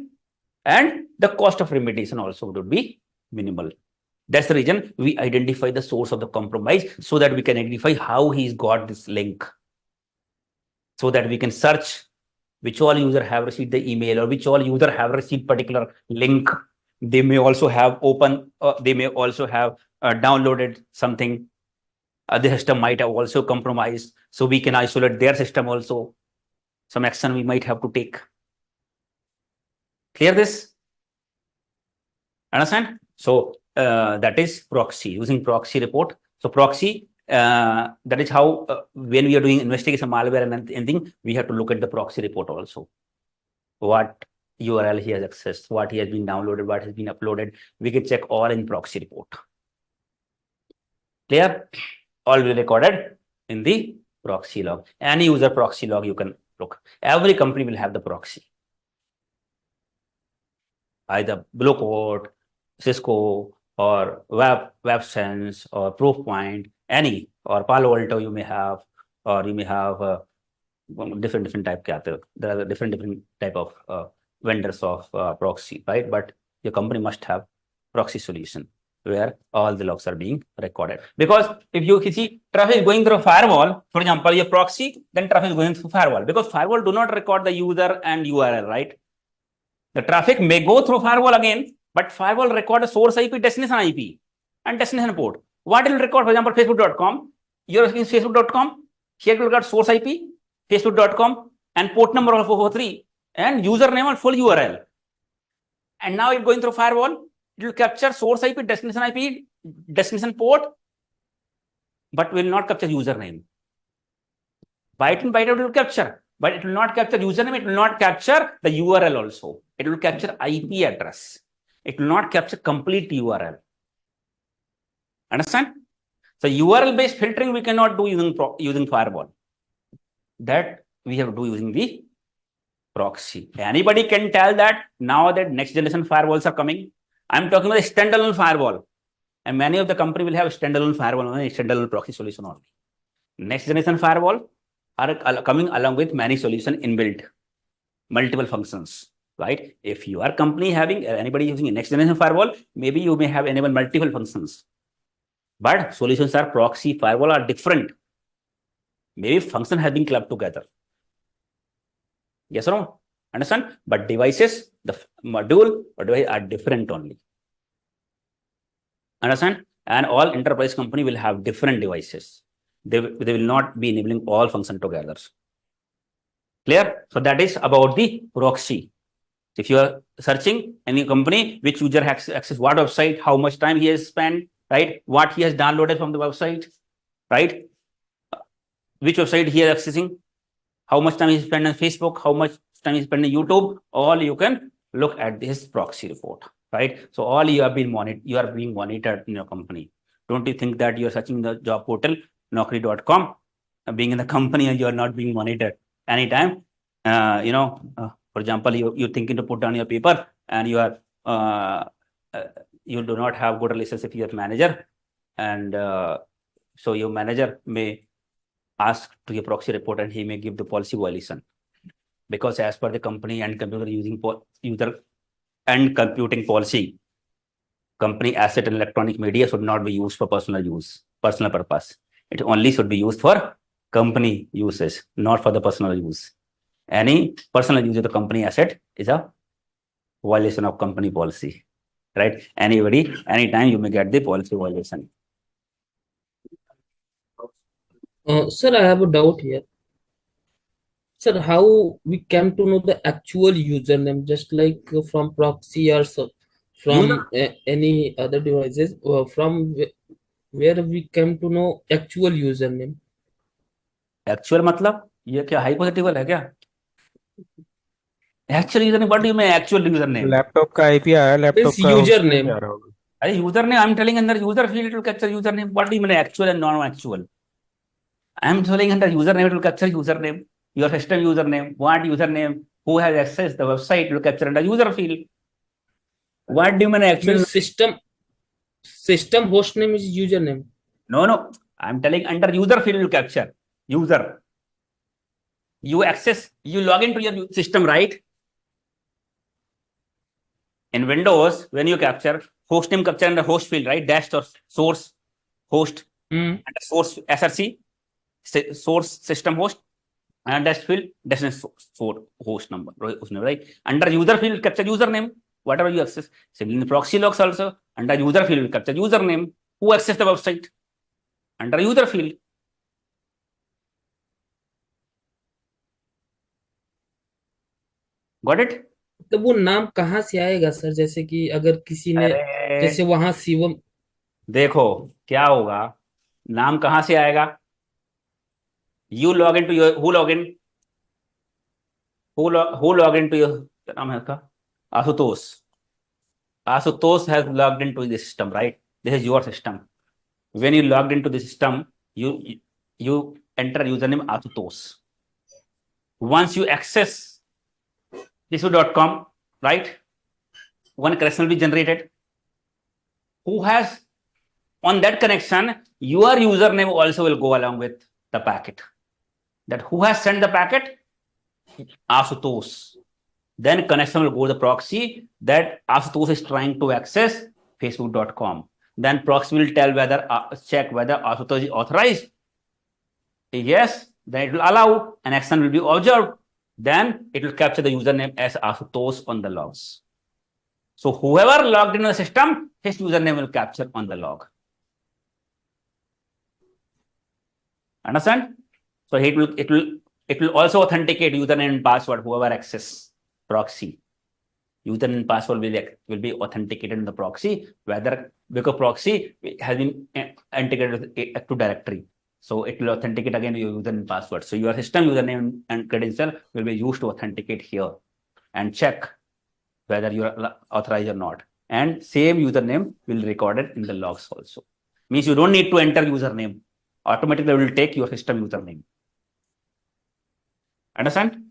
And the cost of remediation also would be minimal. That's the reason we identify the source of the compromise, so that we can identify how he's got this link, so that we can search which all user have received the email, or which all user have received particular link. They may also have downloaded something. The system might have also compromised, so we can isolate their system also. Some action we might have to take. Clear this? Understand? So that is proxy, using proxy report. So proxy, that is how when we are doing investigation malware and anything, we have to look at the proxy report also. What URL he has accessed, what he has been downloaded, what has been uploaded. We can check all in proxy report. Clear? All will be recorded in the proxy log. Any user proxy log you can look. Every company will have the proxy. Either Bluecoat, Cisco, or WebSense, or Proofpoint, any, or Palo Alto you may have, or you may have different type. There are different type of vendors of proxy, right? But your company must have proxy solution where all the logs are being recorded. Because if you see traffic is going through a firewall, for example, your proxy, then traffic is going through firewall, because firewall do not record the user and URL, right? The traffic may go through firewall again, but firewall record a source IP, destination IP, and destination port. What it will record, for example, Facebook.com, you're using Facebook.com, here it will record source IP, Facebook.com, and port number of 443, and username and full URL. And now it's going through firewall, it will capture source IP, destination port, but will not capture username. Byte and byte it will capture, but it will not capture username, it will not capture the URL also. It will capture IP address. It will not capture complete URL. Understand? So URL based filtering we cannot do using firewall. That we have to do using the proxy. Anybody can tell that now that next generation firewalls are coming. I'm talking about a standalone firewall, and many of the company will have a standalone firewall and a standalone proxy solution only. Next generation firewall are coming along with many solution inbuilt, multiple functions, right? If you are company having anybody using a next generation firewall, maybe you may have enabled multiple functions, but solutions are proxy firewall are different. Maybe function has been clubbed together. Yes or no? Understand? But devices, the module or device are different only. Understand? And all enterprise company will have different devices. They will not be enabling all function together. Clear? So that is about the proxy. If you are searching any company, which user has access what website, how much time he has spent, right? What he has downloaded from the website, right? Which website he is accessing, how much time he spent on Facebook, how much time he spent on YouTube, all you can look at this proxy report, right? So all you have been monitored, you are being monitored in your company. Don't you think that you're searching the job portal, Naukri.com, being in the company and you are not being monitored anytime? For example, you're thinking to put down your paper and you are, you do not have good relationship with your manager. And so your manager may ask to your proxy report and he may give the policy violation. Because as per the company and computer user and computing policy, company asset and electronic media should not be used for personal use, personal purpose. It only should be used for company uses, not for the personal use. Any personal use of the company asset is a violation of company policy, right? Anybody, anytime you may get the policy violation. Sir, I have a doubt here. Sir, how we came to know the actual username, just like from proxy or so, from any other devices, from where we came to know actual username? Actual मतलब ये क्या hypothetical है क्या? Actual user name, what do you mean actual user name? Laptop का IP आया, laptop Means का username. आ रहा होगा. अरे user name, I am telling under user field it will capture user name. What do you mean actual and non actual? I am telling under user name it will capture user name, your system user name, what user name, who has accessed the website will capture under user field. What do you mean actual? Means system host name is username. No, I'm telling under user field will capture user. You access, you log into your system, right? In Windows, when you capture host name, capture under host field, right? Dash or source host and source SRC, source system host, and dash field source host number, right? Under user field will capture username, whatever you access. Similarly, in proxy logs also under user field will capture username, who access the website under user field. Got it? तो वो नाम कहाँ से आएगा sir? जैसे कि अगर किसी ने जैसे वहां शिवम, देखो क्या होगा, नाम कहां से आएगा? You log into your who log into your, क्या नाम है उसका? Ashutosh has logged into the system, right? This is your system. When you logged into the system, you enter username Ashutosh. Once you access this.com, right? One connection will be generated. Who has on that connection, your username also will go along with the packet. That who has sent the packet? Ashutosh. Then connection will go to the proxy that Ashutosh is trying to access facebook.com. Then proxy will tell whether check whether Ashutosh is authorized. If yes, then it will allow, an action will be observed. Then it will capture the username as Ashutosh on the logs. So whoever logged into the system, his username will capture on the log. Understand? So it will also authenticate username and password, whoever access proxy. Username and password will be authenticated in the proxy, whether because proxy has been integrated with Active Directory. So it will authenticate again your username and password. So your system username and credential will be used to authenticate here and check whether you are authorized or not. And same username will be recorded in the logs also. Means you don't need to enter username. Automatically will take your system username. Understand?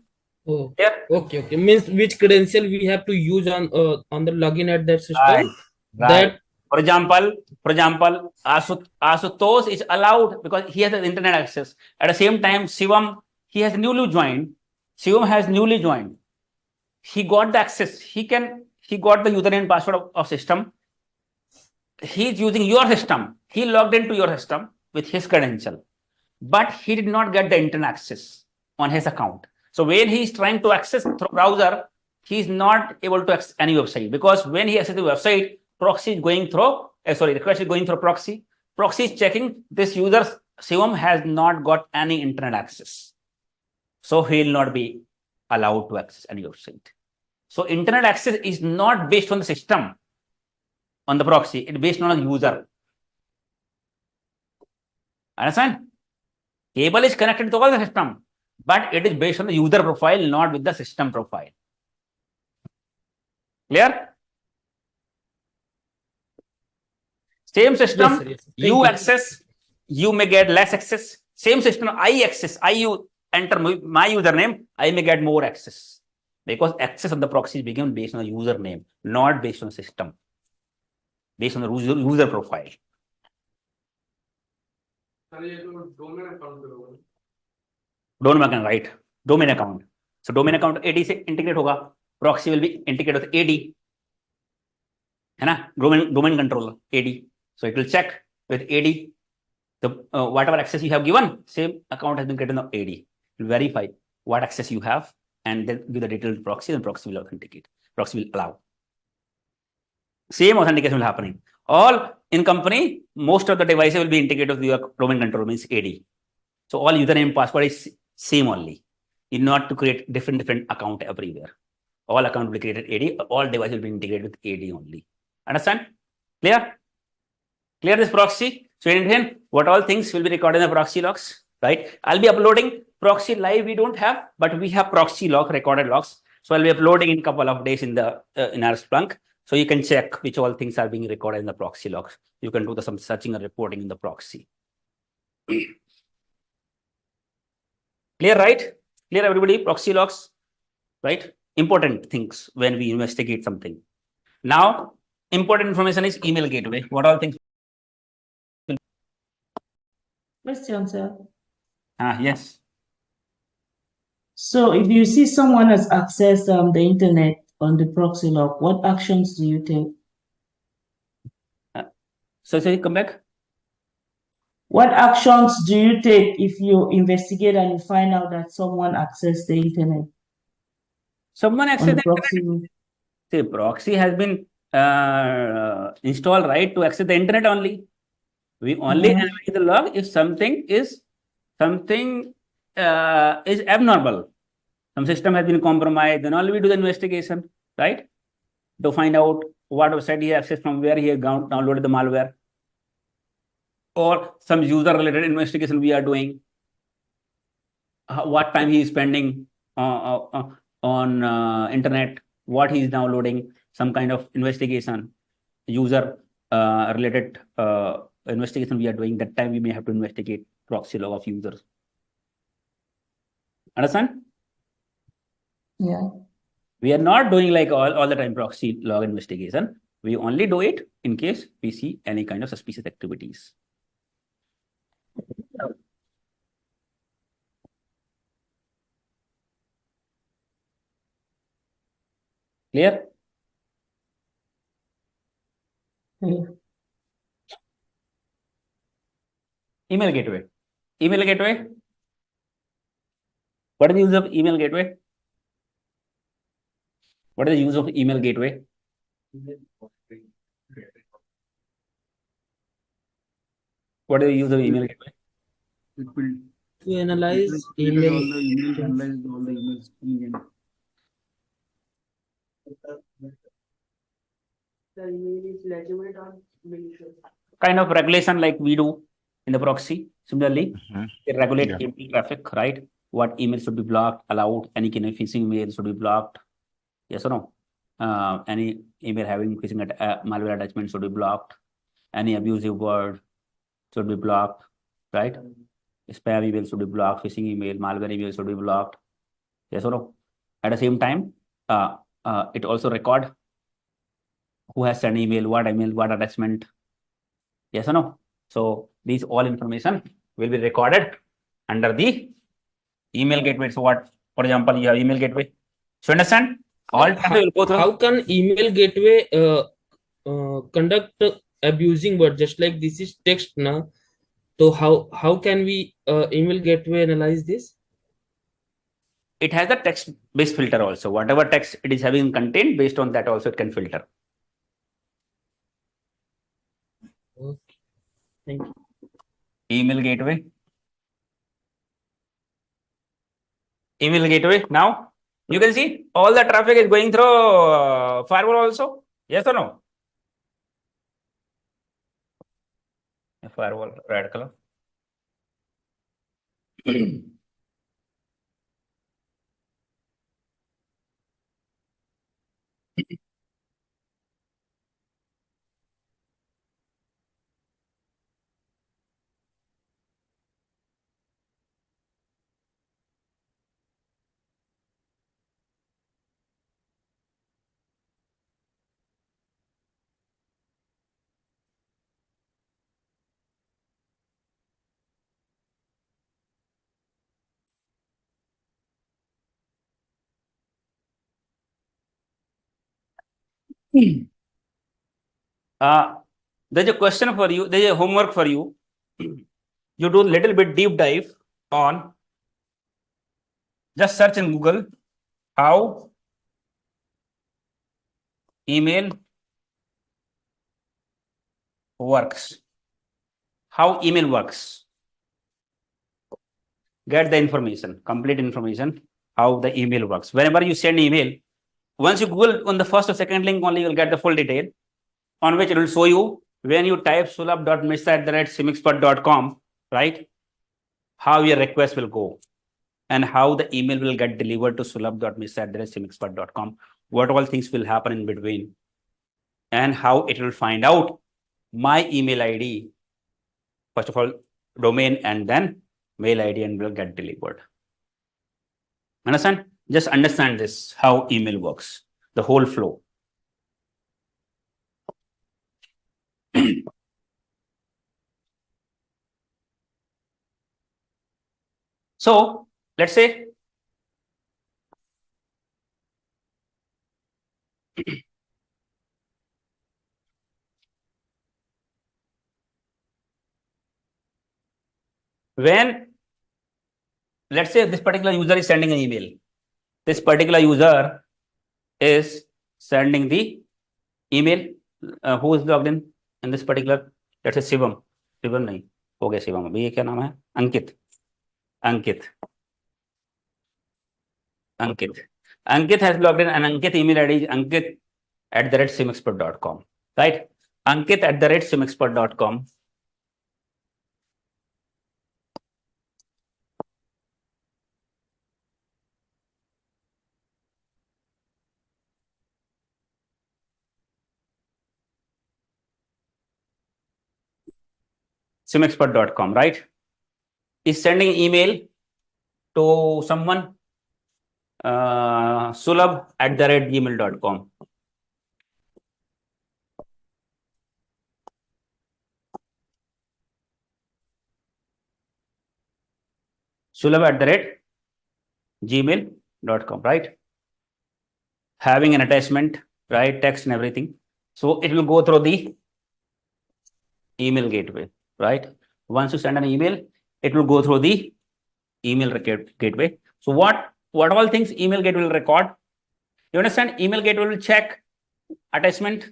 oh, Yeah. okay. Means which credential we have to use on the login at that system? Right. That For example, Ashutosh is allowed because he has the internet access. At the same time, Shivam, he has newly joined. Shivam has newly joined. He got the access. He got the username and password of system. He is using your system. He logged into your system with his credential, but he did not get the internet access on his account. So when he is trying to access through browser, he is not able to access any website, because when he accesses the website, proxy is going through, request is going through proxy. Proxy is checking this user, Shivam, has not got any internet access. So he will not be allowed to access any website. So internet access is not based on the system, on the proxy, it's based on a user. Understand? Cable is connected to all the system, but it is based on the user profile, not with the system profile. Clear? Same system, Yes, sir. Yes, sir. Thank you you. access, you may get less access. Same system, I access, enter my username, I may get more access. Because access of the proxy is become based on the username, not based on the system. Based on the user profile. Domain account, right? Domain account. So domain account AD से integrate होगा. Proxy will be integrated with AD. है ना? Domain controller AD. So it will check with AD. The whatever access you have given, same account has been created on AD. It will verify what access you have and then give the detailed proxy, and proxy will authenticate. Proxy will allow. Same authentication will happening. All in company, most of the devices will be integrated with your domain controller, means AD. So all username password is same only. You not to create different account everywhere. All account will be created AD. All devices will be integrated with AD only. Understand? Clear? Clear this proxy? So in addition, what all things will be recorded in the proxy logs, right? I'll be uploading proxy live. We don't have, but we have proxy log, recorded logs. So I'll be uploading in a couple of days in the in our Splunk. So you can check which all things are being recorded in the proxy logs. You can do some searching and reporting in the proxy. Clear, right? Clear, everybody? Proxy logs, right? Important things when we investigate something. Now, important information is email gateway. What all things? Question, sir. Yes. So if you see someone has accessed the internet on the proxy log, what actions do you take? So come back. What actions do you take if you investigate and you find out that someone accessed the internet Someone on access the the proxy internet. log? See, proxy has been installed, right, to access the internet only. We only Mhm. analyze the log if something is abnormal. Some system has been compromised, then only we do the investigation, right? To find out what website he accessed, from where he has downloaded the malware, or some user related investigation we are doing. What time he is spending on internet, what he is downloading, some kind of investigation, user related investigation we are doing. That time we may have to investigate proxy log of users. Understand? Yeah. We are not doing like all the time proxy log investigation. We only do it in case we see any kind of suspicious activities. Clear? Yeah. Email gateway. Email gateway. What is the use of email gateway? What is the use of email gateway? What is the use of email gateway? It will To analyze filter email. all the emails, analyze all the emails coming in. Kind of regulation like we do in the proxy. Similarly, they regulate Yeah. email traffic, right? What emails should be blocked, allowed, any kind of phishing mail should be blocked. Yes or no? Any email having phishing malware attachment should be blocked. Any abusive word should be blocked, right? Spam email should be blocked, phishing email, malware email should be blocked. Yes or no? At the same time, it also record who has sent email, what attachment. Yes or no? So these all information will be recorded under the email gateway. So what, for example, you have email gateway. So understand? All traffic will go through. How can email gateway conduct abusing word? Just like this is text now. So how can we email gateway analyze this? It has a text-based filter also. Whatever text it is having content, based on that also it can filter. Okay. Thank you. Email gateway. Email gateway. Now you can see all the traffic is going through firewall also. Yes or no? A firewall, red color. There's a question for you. There's a homework for you. You do a little bit deep dive on. Just search in Google how email works. How email works. Get the information, complete information, how the email works. Whenever you send email, once you Google on the first or second link only, you'll get the full detail on which it will show you when you type sulabh.mishra@simexpert.com, right? How your request will go and how the email will get delivered to sulabh.mishra@simexpert.com. What all things will happen in between and how it will find out my email ID. First of all, domain and then mail ID and will get delivered. Understand? Just understand this, how email works, the whole flow. So let's say when, let's say this particular user is sending an email. This particular user is sending the email. Who is logged in this particular? Let's say Shivam. Shivam nahi. हो गया शिवम. अभी ये क्या नाम है? अंकित. Ankit. Ankit has logged in, and Ankit email ID is ankit@simexpert.com. Right? Ankit@simexpert.com. simexpert.com, right? Is sending email to someone, sulabh@gmail.com. sulabh@gmail.com, right? Having an attachment, right? Text and everything. So it will go through the email gateway, right? Once you send an email, it will go through the email gateway. So what all things email gateway will record? You understand? Email gateway will check attachment,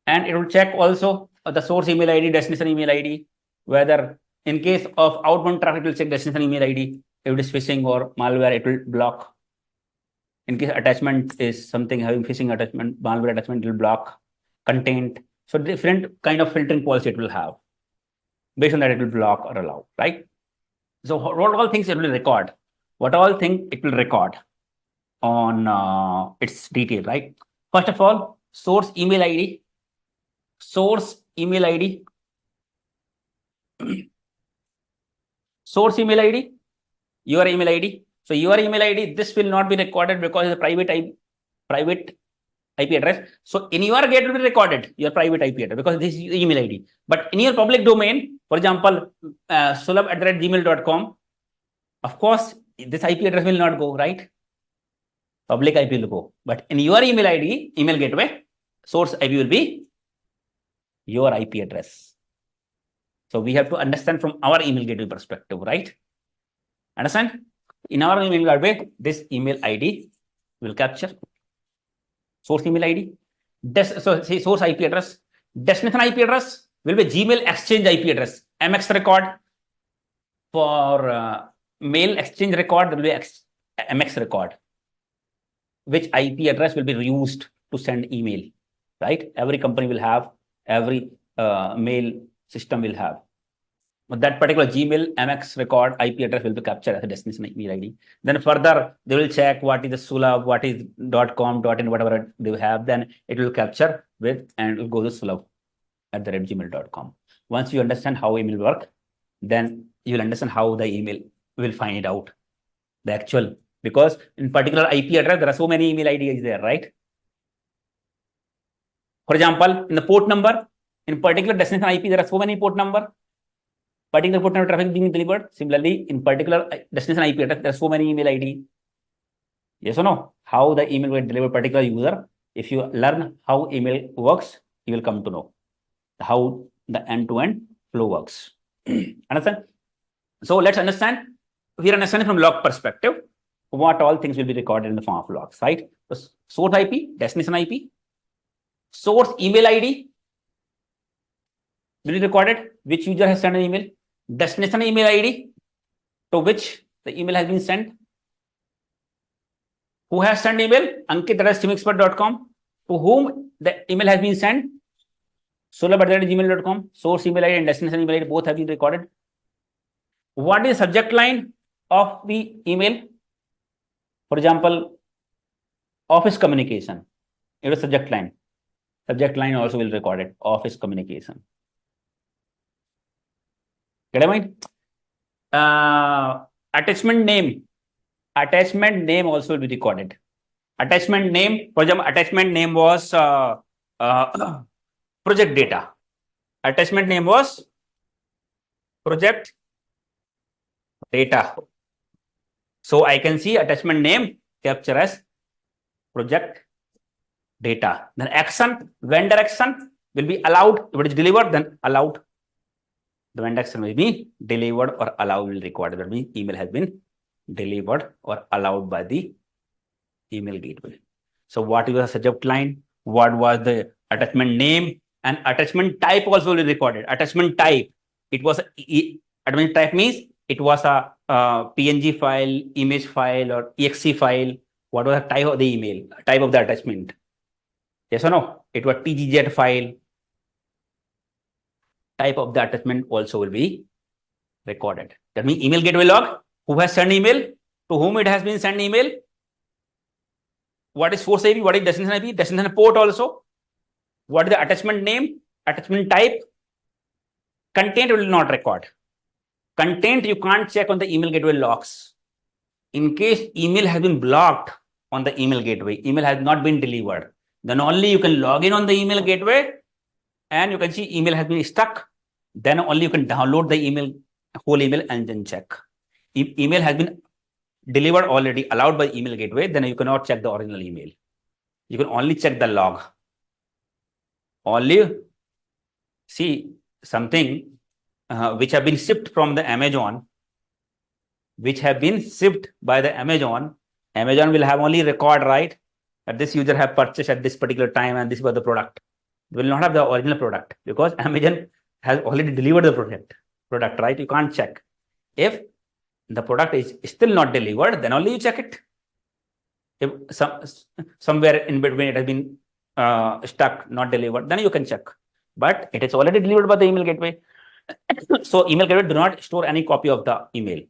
and it will check also the source email ID, destination email ID, whether in case of outbound traffic, it will check destination email ID. If it is phishing or malware, it will block. In case attachment is something having phishing attachment, malware attachment, it will block. Content. So different kind of filtering policy it will have. Based on that, it will block or allow, right? So what all things it will record? What all thing it will record on its detail, right? First of all, source email ID. Source email ID. Source email ID. Your email ID. So your email ID, this will not be recorded because it's a private IP address. So in your gate will be recorded your private IP address because this is your email ID. But in your public domain, for example, sulabh@gmail.com, of course, this IP address will not go, right? Public IP will go. But in your email ID, email gateway, source IP will be your IP address. So we have to understand from our email gateway perspective, right? Understand? In our email gateway, this email ID will capture source email ID. So say source IP address. Destination IP address will be Gmail exchange IP address. MX record. For mail exchange record, there will be MX record. Which IP address will be used to send email, right? Every company will have, every mail system will have. that particular Gmail MX record IP address will be captured as a destination email ID. Then further, they will check what is the Sulabh, what is .com, .in, whatever they have. Then it will capture with and it will go to sulabh@gmail.com. Once you understand how email work, then you will understand how the email will find it out. The actual, because in particular IP address, there are so many email IDs there, right? For example, in the port number, in particular destination IP, there are so many port number. Particular port number traffic being delivered. Similarly, in particular destination IP address, there are so many email ID. Yes or no? How the email will deliver particular user. If you learn how email works, you will come to know how the end-to-end flow works. Understand? So let's understand. We are understanding from log perspective what all things will be recorded in the form of logs, right? So source IP, destination IP, source email ID will be recorded. Which user has sent an email? Destination email ID to which the email has been sent. Who has sent email? Ankit@steamexpert.com. To whom the email has been sent? Sulabh@gmail.com. Source email ID and destination email ID both have been recorded. What is subject line of the email? For example, office communication. It is subject line. Subject line also will record it. Office communication. Get it? Attachment name. Attachment name also will be recorded. Attachment name, for example, attachment name was project data. Attachment name was project data. So I can see attachment name capture as project data. Then action, vendor action will be allowed. If it is delivered, then allowed. The vendor action will be delivered or allowed will record. That means email has been delivered or allowed by the email gateway. So what is the subject line? What was the attachment name? And attachment type also will be recorded. Attachment type. It was attachment type means it was a PNG file, image file, or exe file. What was the type of the email? Type of the attachment. Yes or no? It was TGZ file. Type of the attachment also will be recorded. That means email gateway log. Who has sent email? To whom it has been sent email? What is source IP? What is destination IP? Destination port also. What is the attachment name? Attachment type? Content will not record. Content you can't check on the email gateway logs. In case email has been blocked on the email gateway, email has not been delivered, then only you can log in on the email gateway and you can see email has been stuck. Then only you can download the email, whole email, and then check. If email has been delivered already, allowed by email gateway, then you cannot check the original email. You can only check the log. Only see something which have been shipped from the Amazon, which have been shipped by the Amazon. Amazon will have only record, right? That this user have purchased at this particular time and this was the product. It will not have the original product because Amazon has already delivered the product, right? You can't check. If the product is still not delivered, then only you check it. If somewhere in between it has been stuck, not delivered, then you can check. But it is already delivered by the email gateway. So email gateway do not store any copy of the email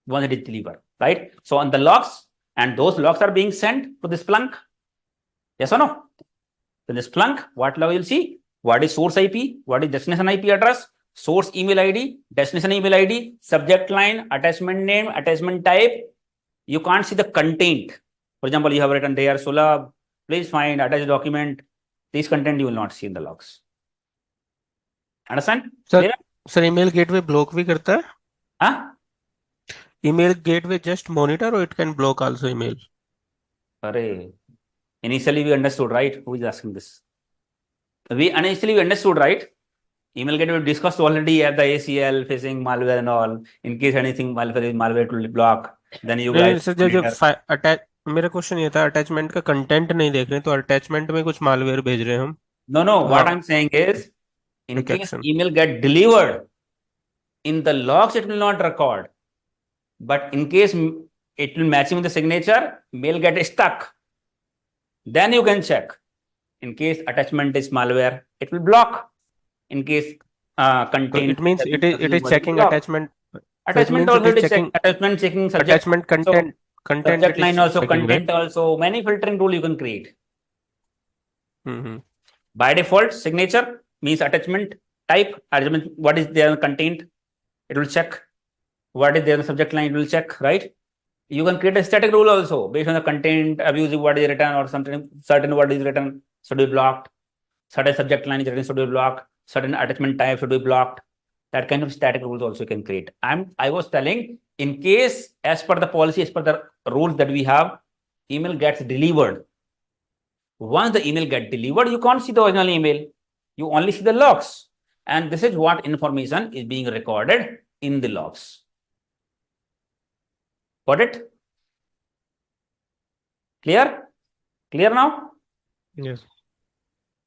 once it is delivered, right? So on the logs, and those logs are being sent to the Splunk. Yes or no? So the Splunk, what log you'll see? What is source IP? What is destination IP address? Source email ID, destination email ID, subject line, attachment name, attachment type. You can't see the content. For example, you have written there, Sulabh, please find attached document. This content you will not see in the logs. Understand? Sir email gateway block भी करता है? Huh? Email gateway just monitor or it can block also email? Initially we understood, right? Who is asking this? Initially we understood, right? Email gateway we discussed already at the ACL, phishing, malware and all. In case anything malware will block, then you guys. Sir जब attach मेरा question ये था attachment का content नहीं देख रहे तो attachment में कुछ मालवेयर भेज रहे हैं हम. No, what I'm saying is, in case email get delivered, in the logs it will not record. But in case it will match with the signature, mail get stuck. Then you can check. In case attachment is malware, it will block. In case So contain. it means it is checking block. attachment. So it Attachment means also it it is is checking attachment checking subject. attachment content Subject it line is also, checking, right? content also. Many filtering rule you can create. Mm-hmm. By default, signature means attachment type. Attachment, what is there in the content? It will check. What is there in the subject line? It will check, right? You can create a static rule also based on the content, abusive what is written, or something certain what is written should be blocked. Certain subject line is written should be blocked. Certain attachment type should be blocked. That kind of static rules also you can create. I was telling, in case as per the policy, as per the rules that we have, email gets delivered. Once the email gets delivered, you can't see the original email. You only see the logs. And this is what information is being recorded in the logs. Got it? Clear? Clear now? Yes.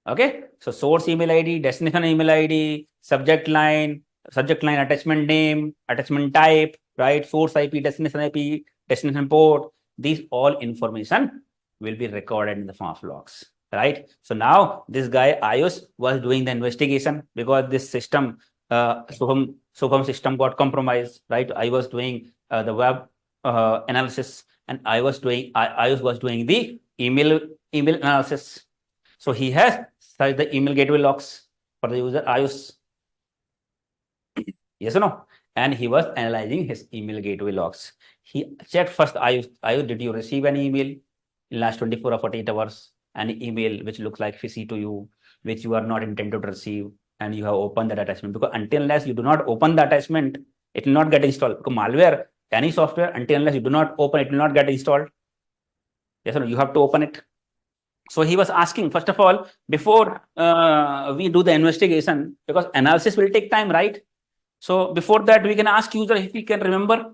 Okay. So source email ID, destination email ID, subject line attachment name, attachment type, right? Source IP, destination port. These all information will be recorded in the form of logs, right? So now this guy Ayush was doing the investigation because this system, Shubham system got compromised, right? I was doing the web analysis, and Ayush was doing the email analysis. So he has searched the email gateway logs for the user Ayush. Yes or no? And he was analyzing his email gateway logs. He checked first, Ayush, did you receive an email in last 24 or 48 hours? An email which looks like fishy to you, which you are not intended to receive, and you have opened that attachment. Because until unless you do not open the attachment, it will not get installed. Because malware, any software, until unless you do not open, it will not get installed. Yes or no? You have to open it. So he was asking, first of all, before we do the investigation, because analysis will take time, right? So before that, we can ask user if he can remember.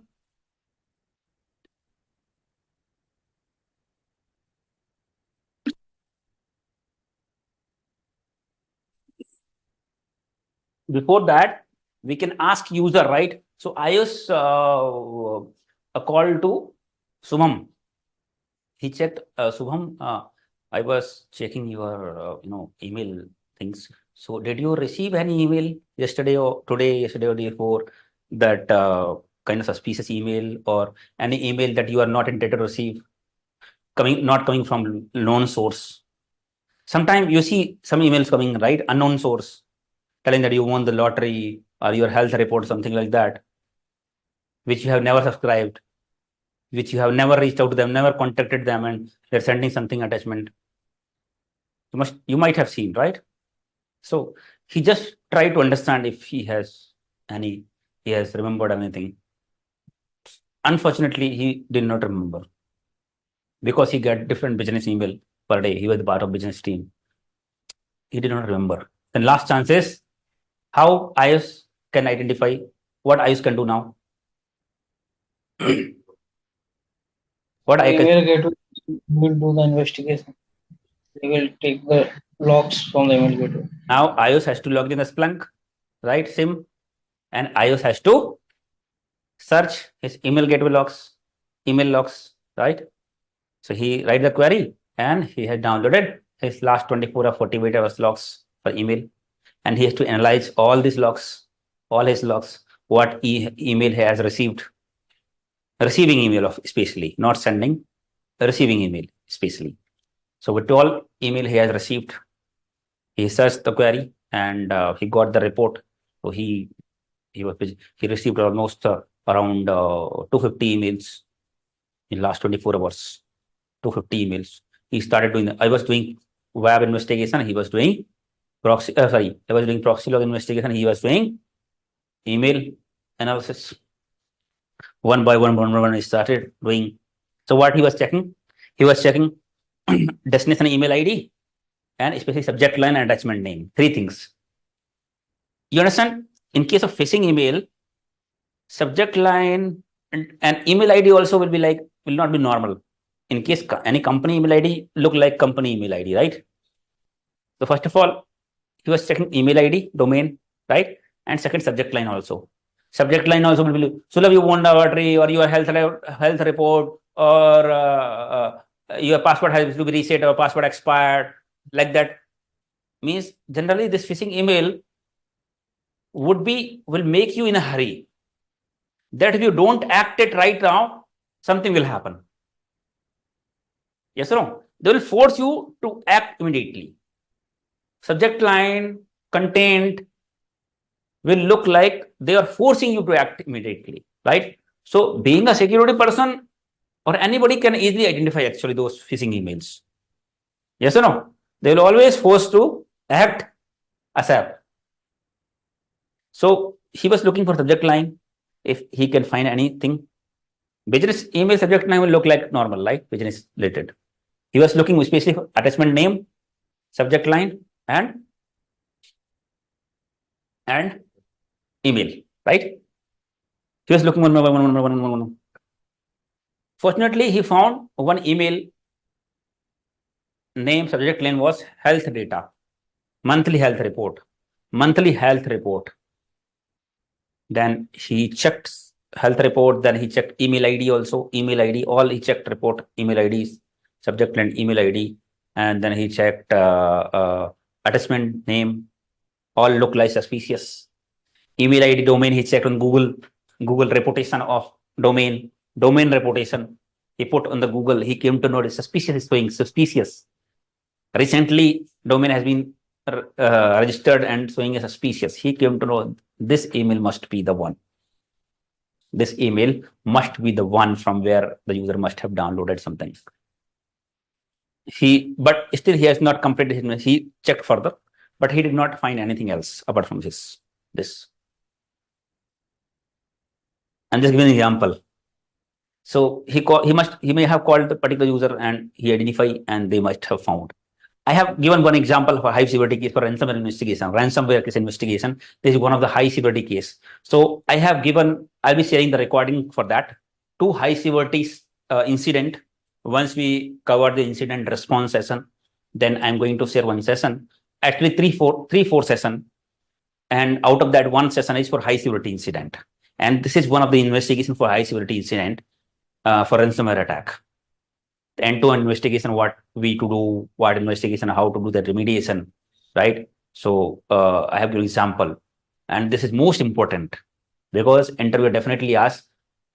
Before that, we can ask user, right? So I use a call to Shubham. He checked, Shubham, I was checking your email things. So did you receive any email yesterday or today, yesterday or day before, that kind of suspicious email, or any email that you are not intended to receive, not coming from known source? Sometimes you see some emails coming, right? Unknown source, telling that you won the lottery or your health report, something like that, which you have never subscribed, which you have never reached out to them, never contacted them, and they're sending something attachment. You might have seen, right? So he just tried to understand if he has remembered anything. Unfortunately, he did not remember, because he got different business email per day. He was part of business team. He did not remember. Then last chance is how Ayush can identify, what Ayush can do now. What I can, email gateway will do the investigation. They will take the logs from the email gateway. now Ayush has to log in the Splunk, right? SIM, and Ayush has to search his email gateway logs, right? So he write the query, and he has downloaded his last 24 or 48 hours logs for email, and he has to analyze all these logs, all his logs, what email he has received, receiving email of especially, not sending, receiving email especially. So with all email he has received, he searched the query, and he got the report. So he received almost around 250 emails in last 24 hours. 250 emails. He started doing. I was doing web investigation. He was doing proxy. I was doing proxy log investigation. He was doing email analysis. One by one, he started doing. So what he was checking? He was checking destination email ID, and especially subject line and attachment name. 3 things. You understand? In case of phishing email, subject line and email ID also will not be normal. In case any company email ID look like company email ID, right? So first of all, he was checking email ID, domain, right? And second, subject line also. Subject line also will be, Sulabh, you won the lottery, or your health report, or your password has to be reset, or password expired, like that. Means generally this phishing email will make you in a hurry. That if you don't act it right now, something will happen. Yes or no? They will force you to act immediately. Subject line, content will look like they are forcing you to act immediately, right? So being a security person or anybody can easily identify actually those phishing emails. Yes or no? They will always force to act ASAP. So he was looking for subject line. If he can find anything, business email subject line will look like normal, like business related. He was looking especially for attachment name, subject line, and email, right? He was looking one. Fortunately, he found one email name subject line was health data, monthly health report. Then he checked health report, then he checked email ID also, email ID, all he checked report, email IDs, subject line, email ID, and then he checked attachment name, all look like suspicious. Email ID domain he checked on Google reputation of domain reputation. He put on the Google, he came to know it's suspicious, showing suspicious. Recently, domain has been registered and showing as suspicious. He came to know this email must be the one. This email must be the one from where the user must have downloaded something. But still he has not completed his, he checked further, but he did not find anything else apart from this. I'm just giving an example. So he may have called the particular user and he identified and they must have found. I have given one example of a high severity case for ransomware investigation, ransomware case investigation. This is one of the high severity case. So I'll be sharing the recording for that. 2 high severity incident. Once we cover the incident response session, then I'm going to share one session. Actually 3-4 session. And out of that, one session is for high severity incident. And this is one of the investigation for high severity incident for ransomware attack. End-to-end investigation, what we to do, what investigation, how to do that remediation, right? So I have given example, and this is most important because interviewer definitely asks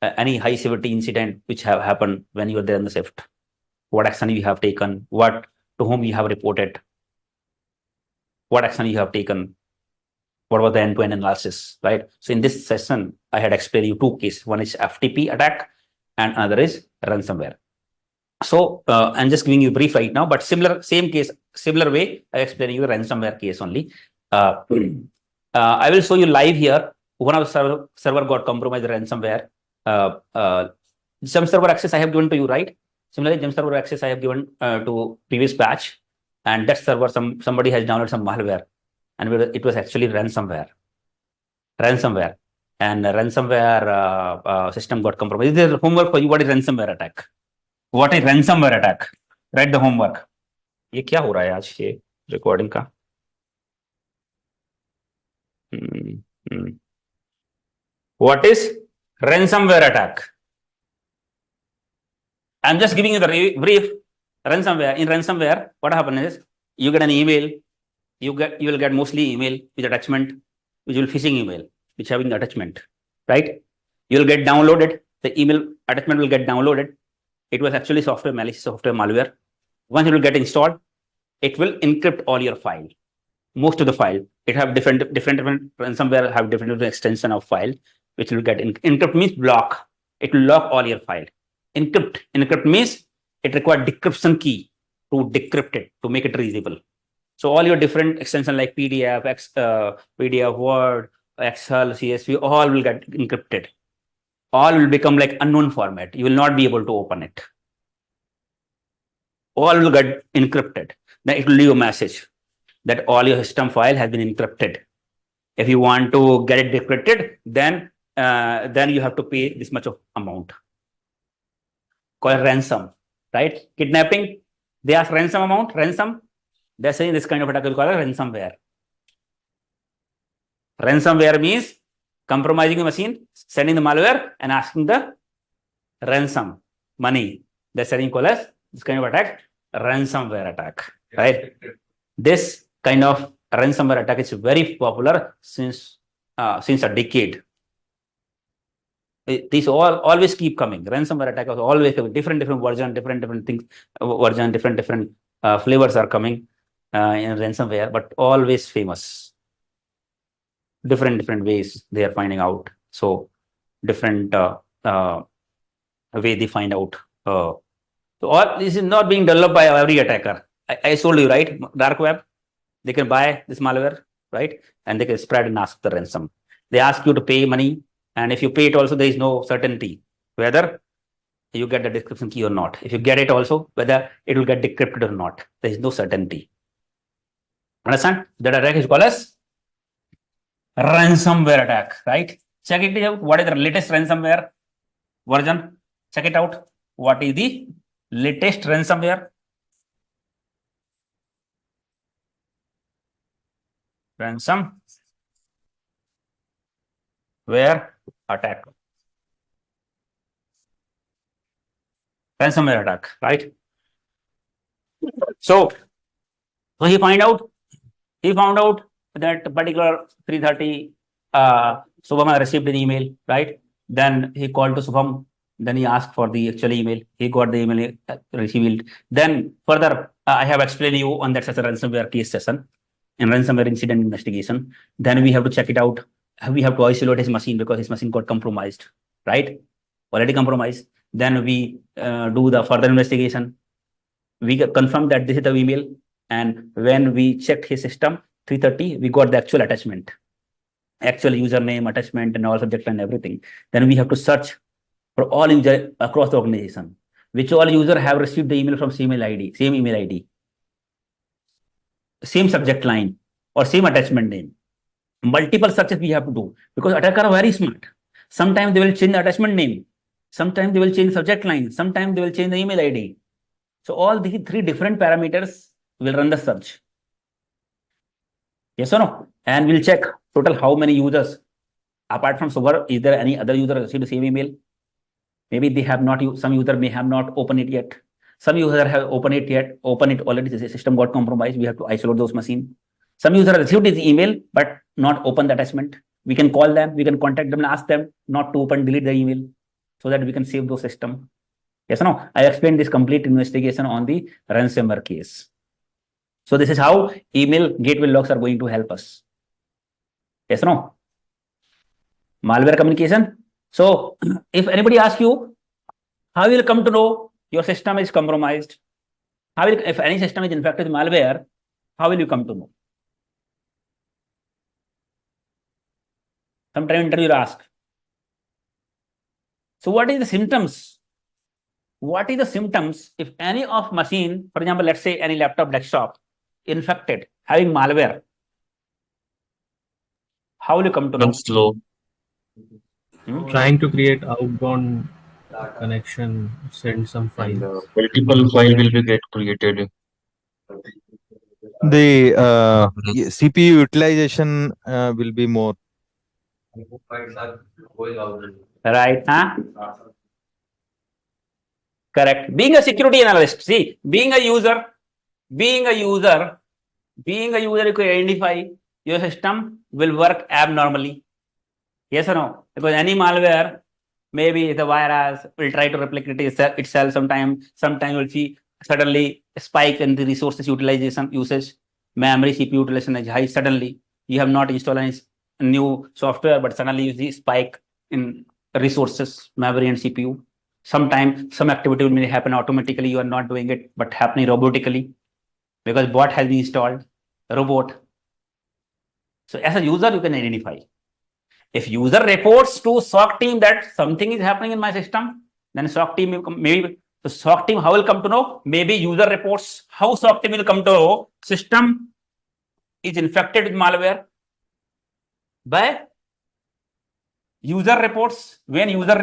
any high severity incident which have happened when you are there in the shift, what action you have taken, to whom you have reported, what action you have taken, what was the end-to-end analysis, right? So in this session, I had explained you 2 cases. One is FTP attack and another is ransomware. So I'm just giving you brief right now, but same case, similar way, I explain you the ransomware case only. I will show you live here. One of the server got compromised ransomware. Some server access I have given to you, right? Similarly, some server access I have given to previous batch, and that server somebody has downloaded some malware, and it was actually ransomware. And ransomware system got compromised. This is homework for you. What is ransomware attack? What is ransomware attack? Write the homework. ये क्या हो रहा है आज ये recording का? What is ransomware attack? I'm just giving you the brief. Ransomware. In ransomware, what happens is you get an email. You will get mostly email with attachment, which will phishing email, which having attachment, right? You will get downloaded. The email attachment will get downloaded. It was actually software malware. Once it will get installed, it will encrypt all your file. Most of the file. It have different ransomware have different extension of file, which will get encrypt means block. It will lock all your file. Encrypt means it requires decryption key to decrypt it, to make it readable. So all your different extension like PDF, PDF, Word, Excel, CSV, all will get encrypted. All will become like unknown format. You will not be able to open it. All will get encrypted. Then it will leave a message that all your system file has been encrypted. If you want to get it decrypted, then you have to pay this much of amount. Called ransom, right? Kidnapping. They ask ransom amount, ransom. They're saying this kind of attack will call it ransomware. Ransomware means compromising the machine, sending the malware, and asking the ransom money. They're saying call as this kind of attack ransomware attack, right? This kind of ransomware attack is very popular since since a decade. These all always keep coming. Ransomware attack is always coming. Different version, different things, version, different flavors are coming in ransomware, but always famous. Different ways they are finding out. So different way they find out. So all this is not being developed by every attacker. I told you, right? Dark web, they can buy this malware, right? And they can spread and ask the ransom. They ask you to pay money, and if you pay it also, there is no certainty whether you get the decryption key or not. If you get it also, whether it will get decrypted or not. There is no certainty. Understand? That attack is called as ransomware attack, right? Check it out. What is the latest ransomware version? Check it out. What is the latest ransomware? Ransomware attack. Ransomware attack, right? So he found out that particular 3:30 Subham had received an email, right? Then he called to Subham. Then he asked for the actual email. He got the email received. Then further, I have explained you on that such a ransomware case session in ransomware incident investigation. Then we have to check it out. We have to isolate his machine because his machine got compromised, right? Already compromised. Then we do the further investigation. We confirm that this is the email. And when we checked his system, 3:30, we got the actual attachment, actual username, attachment, and all subject and everything. Then we have to search for all user across the organization, which all user have received the email from same email ID, same subject line, or same attachment name. Multiple searches we have to do because attackers are very smart. Sometimes they will change the attachment name. Sometimes they will change the subject line. Sometimes they will change the email ID. So all these three different parameters will run the search. Yes or no? And we'll check total how many users. Apart from Subham, is there any other user received the same email? Maybe they have not used, some user may have not opened it yet. Some user have opened it already, the system got compromised. We have to isolate those machines. Some user received his email, but not open the attachment. We can call them, we can contact them and ask them not to open, delete the email so that we can save those system. Yes or no? I explained this complete investigation on the ransomware case. So this is how email gateway logs are going to help us. Yes or no? Malware communication. So if anybody asks you, how will you come to know your system is compromised? If any system is infected with malware, how will you come to know? Sometime interviewer ask. So what is the symptoms? What is the symptoms if any of machine, for example, let's say any laptop, desktop, infected, having malware? How will you come to know? Slow. Trying to create outbound connection, send some files. Multiple file will be get created. The CPU utilization will be more. Right, huh? Correct. Being a security analyst, see, being a user, you can identify your system will work abnormally. Yes or no? Because any malware, maybe the virus will try to replicate itself sometime you'll see suddenly a spike in the resources utilization usage, memory, CPU utilization is high. Suddenly you have not installed any new software, but suddenly you see spike in resources, memory and CPU. Sometimes some activity may happen automatically, you are not doing it, but happening robotically because bot has been installed, robot. So as a user, you can identify. If user reports to SOC team that something is happening in my system, then SOC team maybe the SOC team how will come to know? Maybe user reports. How SOC team will come to know system is infected with malware? By user reports. When user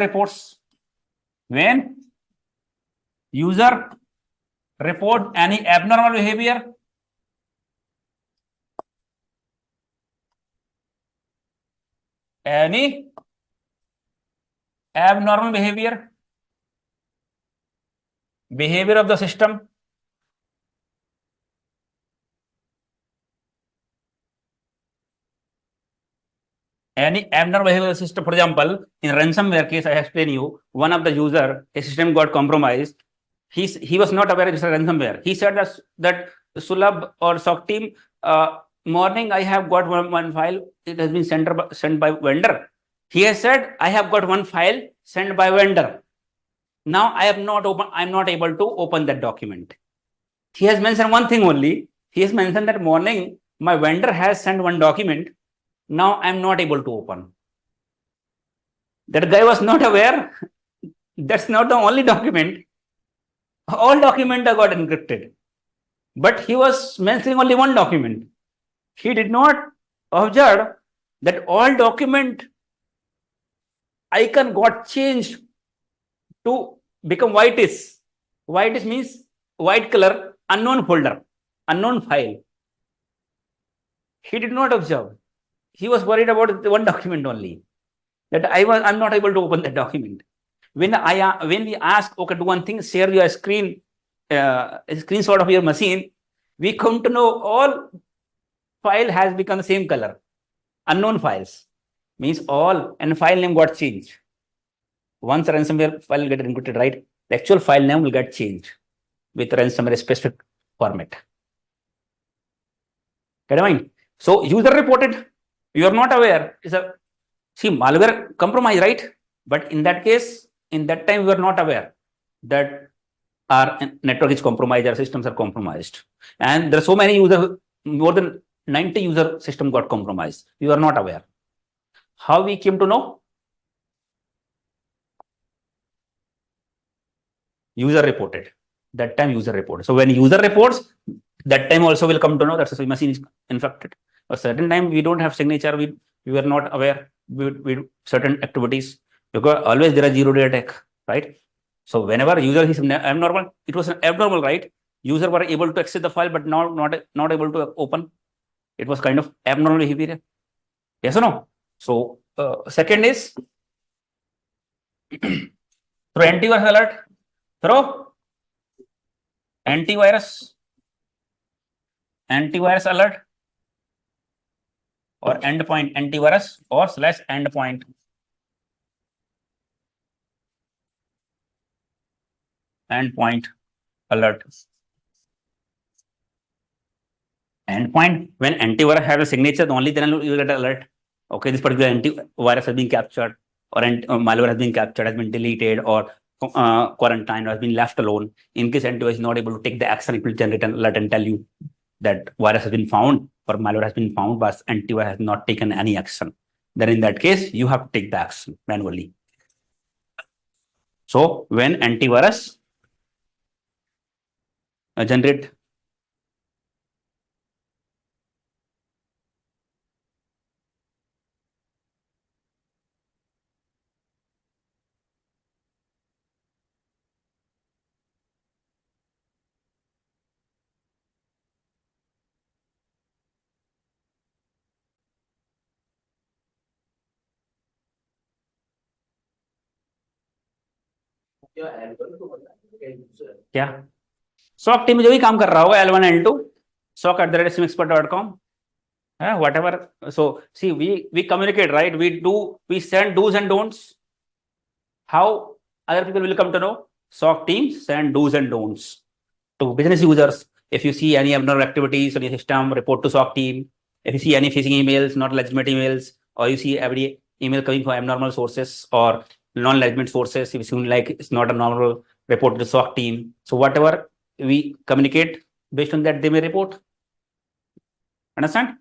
report any abnormal behavior, behavior of the system, any abnormal behavioral system. For example, in ransomware case, I explain you, one of the user, his system got compromised. He was not aware it was a ransomware. He said that Sulabh or SOC team, morning I have got one file. It has been sent by vendor. He has said, I have got one file sent by vendor. Now I'm not able to open that document. He has mentioned one thing only. He has mentioned that morning my vendor has sent one document. Now I'm not able to open. That guy was not aware. That's not the only document. All documents got encrypted. But he was mentioning only one document. He did not observe that all document icon got changed to become whitish. Whitish means white color, unknown folder, unknown file. He did not observe. He was worried about the one document only. That I'm not able to open that document. When we ask, okay, do one thing, share your screen, screenshot of your machine, we come to know all file has become the same color. Unknown files means all, and file name got changed. Once ransomware file get encrypted, right? The actual file name will get changed with ransomware specific format. Get in mind? So user reported, you are not aware. See, malware compromise, right? But in that case, in that time, we were not aware that our network is compromised, our systems are compromised. And there are so many users, more than 90 user system got compromised. We were not aware. How we came to know? User reported. That time user reported. So when user reports, that time also will come to know that the machine is infected. A certain time we don't have signature, we were not aware with certain activities, because always there are zero-day attack, right? So whenever user is abnormal, it was abnormal, right? User were able to access the file, but not able to open. It was kind of abnormal behavior. Yes or no? So second is through antivirus alert, through antivirus alert, or endpoint antivirus, or / endpoint. Endpoint alert. Endpoint, when antivirus has a signature, only then you get an alert. Okay, this particular antivirus has been captured, or malware has been captured, has been deleted, or quarantined, or has been left alone. In case antivirus is not able to take the action, it will generate an alert and tell you that virus has been found or malware has been found, but antivirus has not taken any action. Then in that case, you have to take the action manually. So when antivirus generate क्या SOC team जो भी काम कर रहा होगा L1 L2 soc@simexpert.com, whatever. So see, we communicate, right? We send do's and don'ts. How other people will come to know? SOC teams send do's and don'ts to business users. If you see any abnormal activities on your system, report to SOC team. If you see any phishing emails, not legitimate emails, or you see every email coming from abnormal sources or non-legitimate sources, if you seem like it's not a normal, report to the SOC team. So whatever we communicate, based on that they may report. Understand?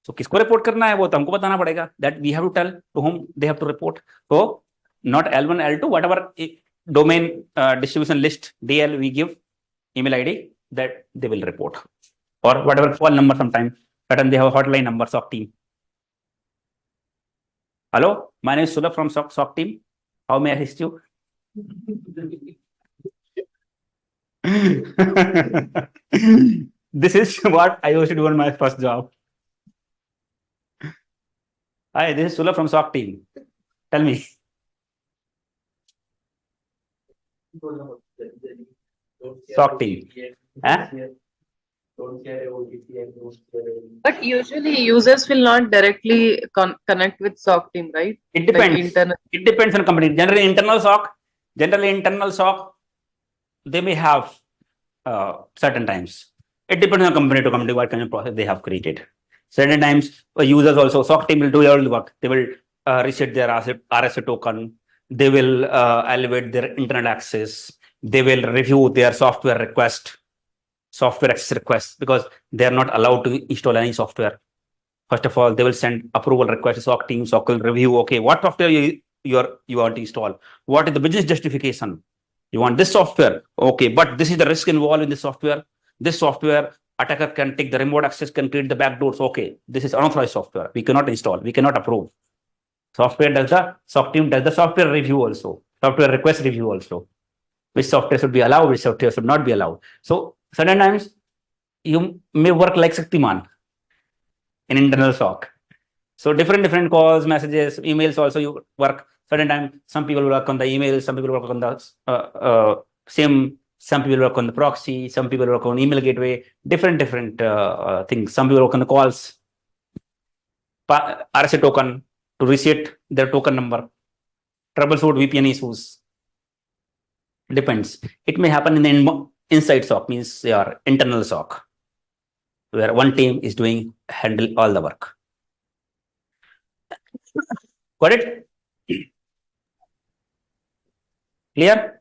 So किसको report करना है वो तो हमको बताना पड़ेगा. That we have to tell to whom they have to report. So not L1, L2, whatever domain distribution list DL we give email ID, that they will report, or whatever phone number. Sometime pattern they have a hotline number, SOC team. Hello, my name is Sulabh from SOC team. How may I assist you? This is what I used to do on my first job. Hi, this is Sulabh from SOC team. Tell me. SOC team. But usually users will not directly connect with SOC team, right? It Like depends. internal. It depends on company. Generally, internal SOC, they may have certain times. It depends on company to company what kind of process they have created. Certain times, users also, SOC team will do all the work. They will reset their RSA token. They will elevate their internet access. They will review their software access requests, because they are not allowed to install any software. First of all, they will send approval request to SOC team. SOC will review. Okay, what software you want to install? What is the business justification? You want this software? Okay, but this is the risk involved in the software. This software, attacker can take the remote access, can create the backdoors. Okay, this is unauthorized software. We cannot install. We cannot approve. SOC team does the software review also. Software request review also. Which software should be allowed? Which software should not be allowed? So certain times you may work like Shaktiman in internal SOC. So different calls, messages, emails also you work. Certain time, some people work on the email, some people work on the SIM, some people work on the proxy, some people work on email gateway, different things. Some people work on the calls, RSA token to reset their token number, troubleshoot VPN issues. Depends. It may happen in the inside SOC, means your internal SOC, where one team is handle all the work. Got it? Clear?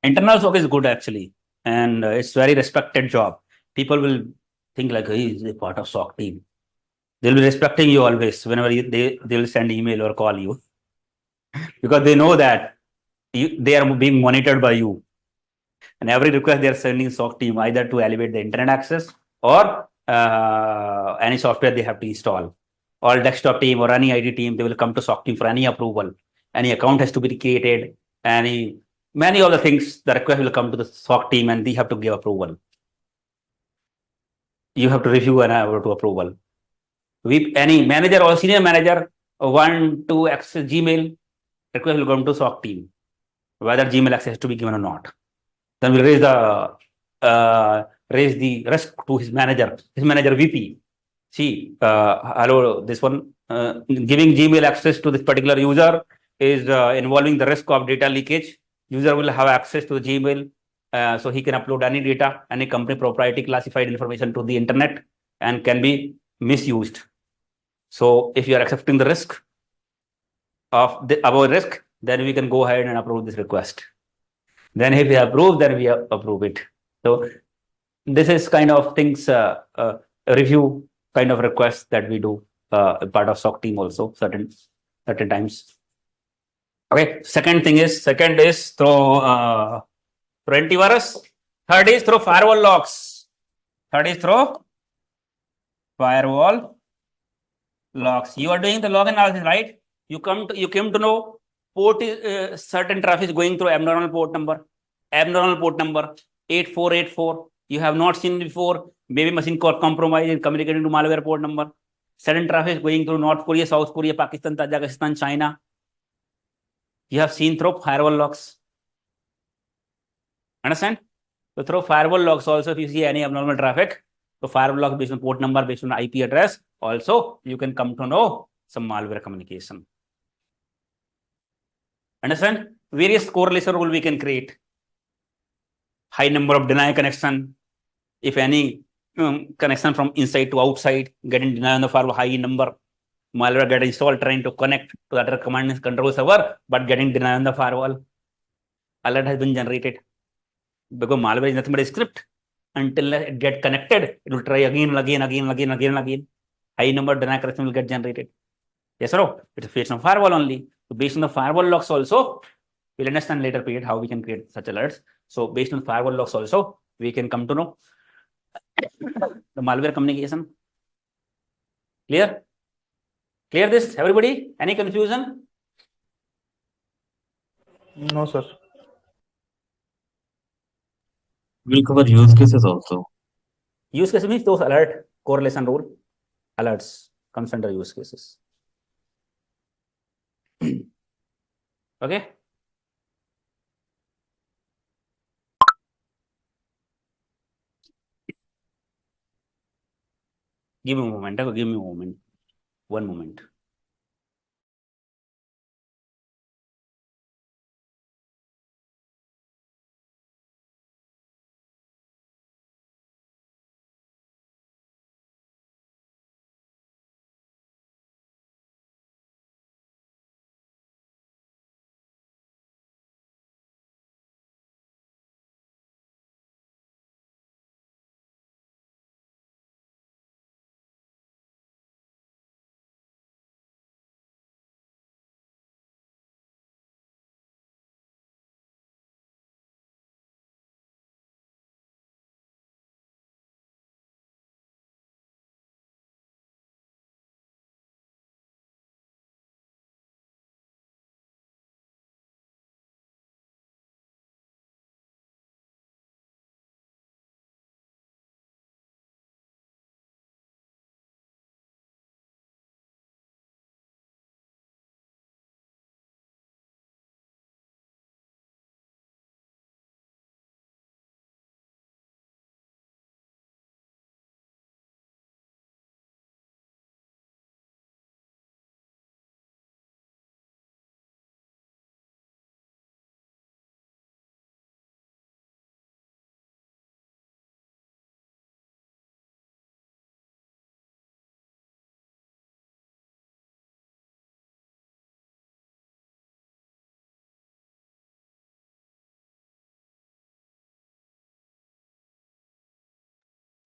Internal SOC is good actually, and it's very respected job. People will think like he is a part of SOC team. They'll be respecting you always whenever they will send email or call you, because they know that they are being monitored by you. And every request they are sending SOC team either to elevate the internet access or any software they have to install. Or desktop team or any IT team, they will come to SOC team for any approval. Any account has to be created. Many of the things, the request will come to the SOC team and they have to give approval. You have to review and have to approval. Any manager or senior manager want to access Gmail, request will come to SOC team, whether Gmail access has to be given or not. Then we'll raise the risk to his manager VP. See, hello, this one, giving Gmail access to this particular user is involving the risk of data leakage. User will have access to the Gmail, so he can upload any data, any company proprietary classified information to the internet and can be misused. So if you are accepting the risk of our risk, then we can go ahead and approve this request. Then if we approve, then we approve it. So this is kind of things, review kind of requests that we do, part of SOC team also, certain times. Okay, second is through antivirus. Third is through firewall logs. You are doing the log analysis, right? You came to know port is certain traffic is going through abnormal port number 8484. You have not seen before. Maybe machine got compromised and communicating to malware port number. Certain traffic going through North Korea, South Korea, Pakistan, Tajikistan, China. You have seen through firewall logs. Understand? So through firewall logs also, if you see any abnormal traffic, so firewall logs based on port number, based on IP address, also you can come to know some malware communication. Understand? Various correlation rule we can create. High number of deny connection. If any connection from inside to outside, getting deny on the firewall, high number. Malware get installed trying to connect to the other command and control server, but getting deny on the firewall. Alert has been generated. Because malware is nothing but a script. Until it get connected, it will try again. High number of deny connection will get generated. Yes or no? It's based on firewall only. So based on the firewall logs also, we'll understand later period how we can create such alerts. So based on firewall logs also, we can come to know the malware communication. Clear? Clear this, everybody? Any confusion? No, sir. We'll cover use cases also. Use case means those alert correlation rule alerts comes under use cases. Okay. Give me a moment. Okay, give me a moment. 1 moment.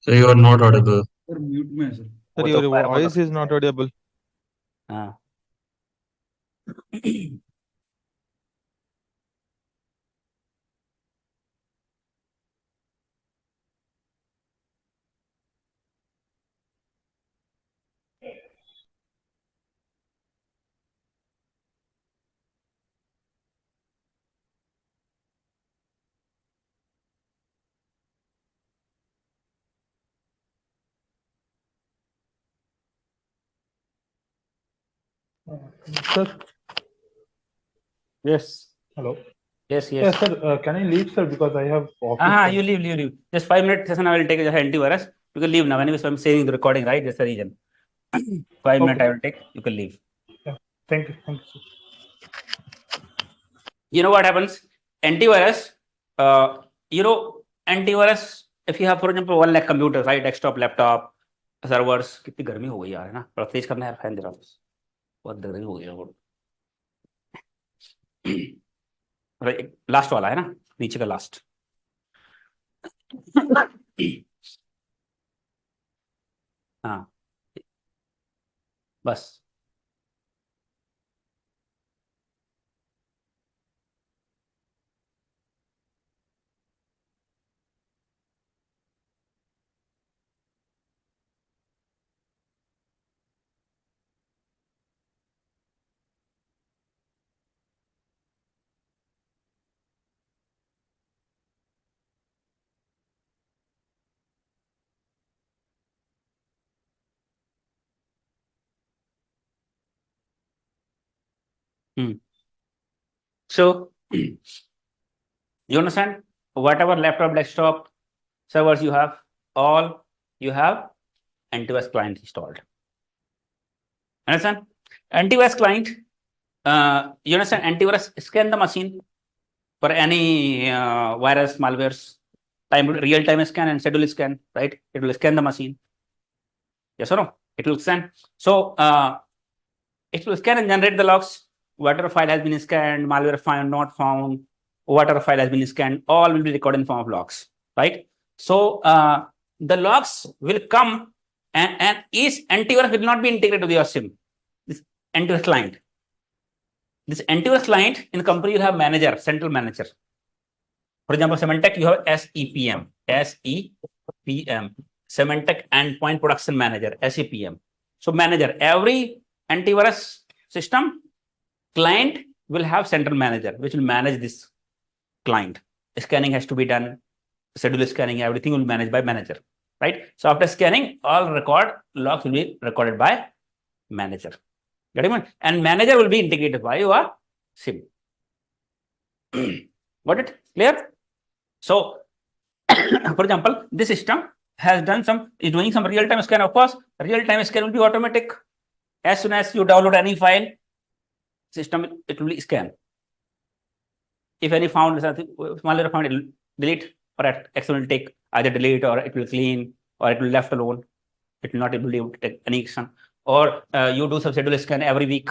So you are not audible. Sir, mute में है sir. Sir, वो your तो पैर voice मतलब- is not audible. हाँ. Sir, Yes. hello. Yes. Yes, sir. Can I leave, sir? Because I have office. You leave. Just 5 minutes session. I will take the antivirus. You can leave now. Anyway, so I'm saving the recording, right? That's the reason. 5 minutes I will take. You can leave. Thank you. Thank you, sir. You know what happens? Antivirus. Antivirus. If you have, for example, 1 lakh computers, right? Desktop, laptop, servers. कितनी गर्मी हो गई यार, है ना? थोड़ा तेज करना है फैन जरा. बहुत गर्मी हो गई है वो. लास्ट वाला है ना, नीचे का लास्ट. हाँ, बस. So, you understand? Whatever laptop, desktop, servers you have, all you have antivirus client installed. Understand? Antivirus client, you understand? Antivirus scan the machine for any virus, malwares, real-time scan and schedule scan, right? It will scan the machine. Yes or no? It will scan. So, it will scan and generate the logs. Whatever file has been scanned, malware found, not found, whatever file has been scanned, all will be recorded in form of logs, right? So, the logs will come and each antivirus will not be integrated with your SIM. This antivirus client. This antivirus client in the company will have manager, central manager. For example, Symantec, you have SEPM, Symantec Endpoint Protection Manager, SEPM. So manager, every antivirus system client will have central manager, which will manage this client. Scanning has to be done, schedule scanning, everything will be managed by manager, right? So after scanning, all logs will be recorded by manager. Get it? And manager will be integrated by your SIM. Got it? Clear? So, for example, this system has done is doing some real-time scan. Of course, real-time scan will be automatic. As soon as you download any file, system it will scan. If any smaller found, it will delete, or action will take either delete, or it will clean, or it will left alone. It will not able to take any action. Or you do some schedule scan every week,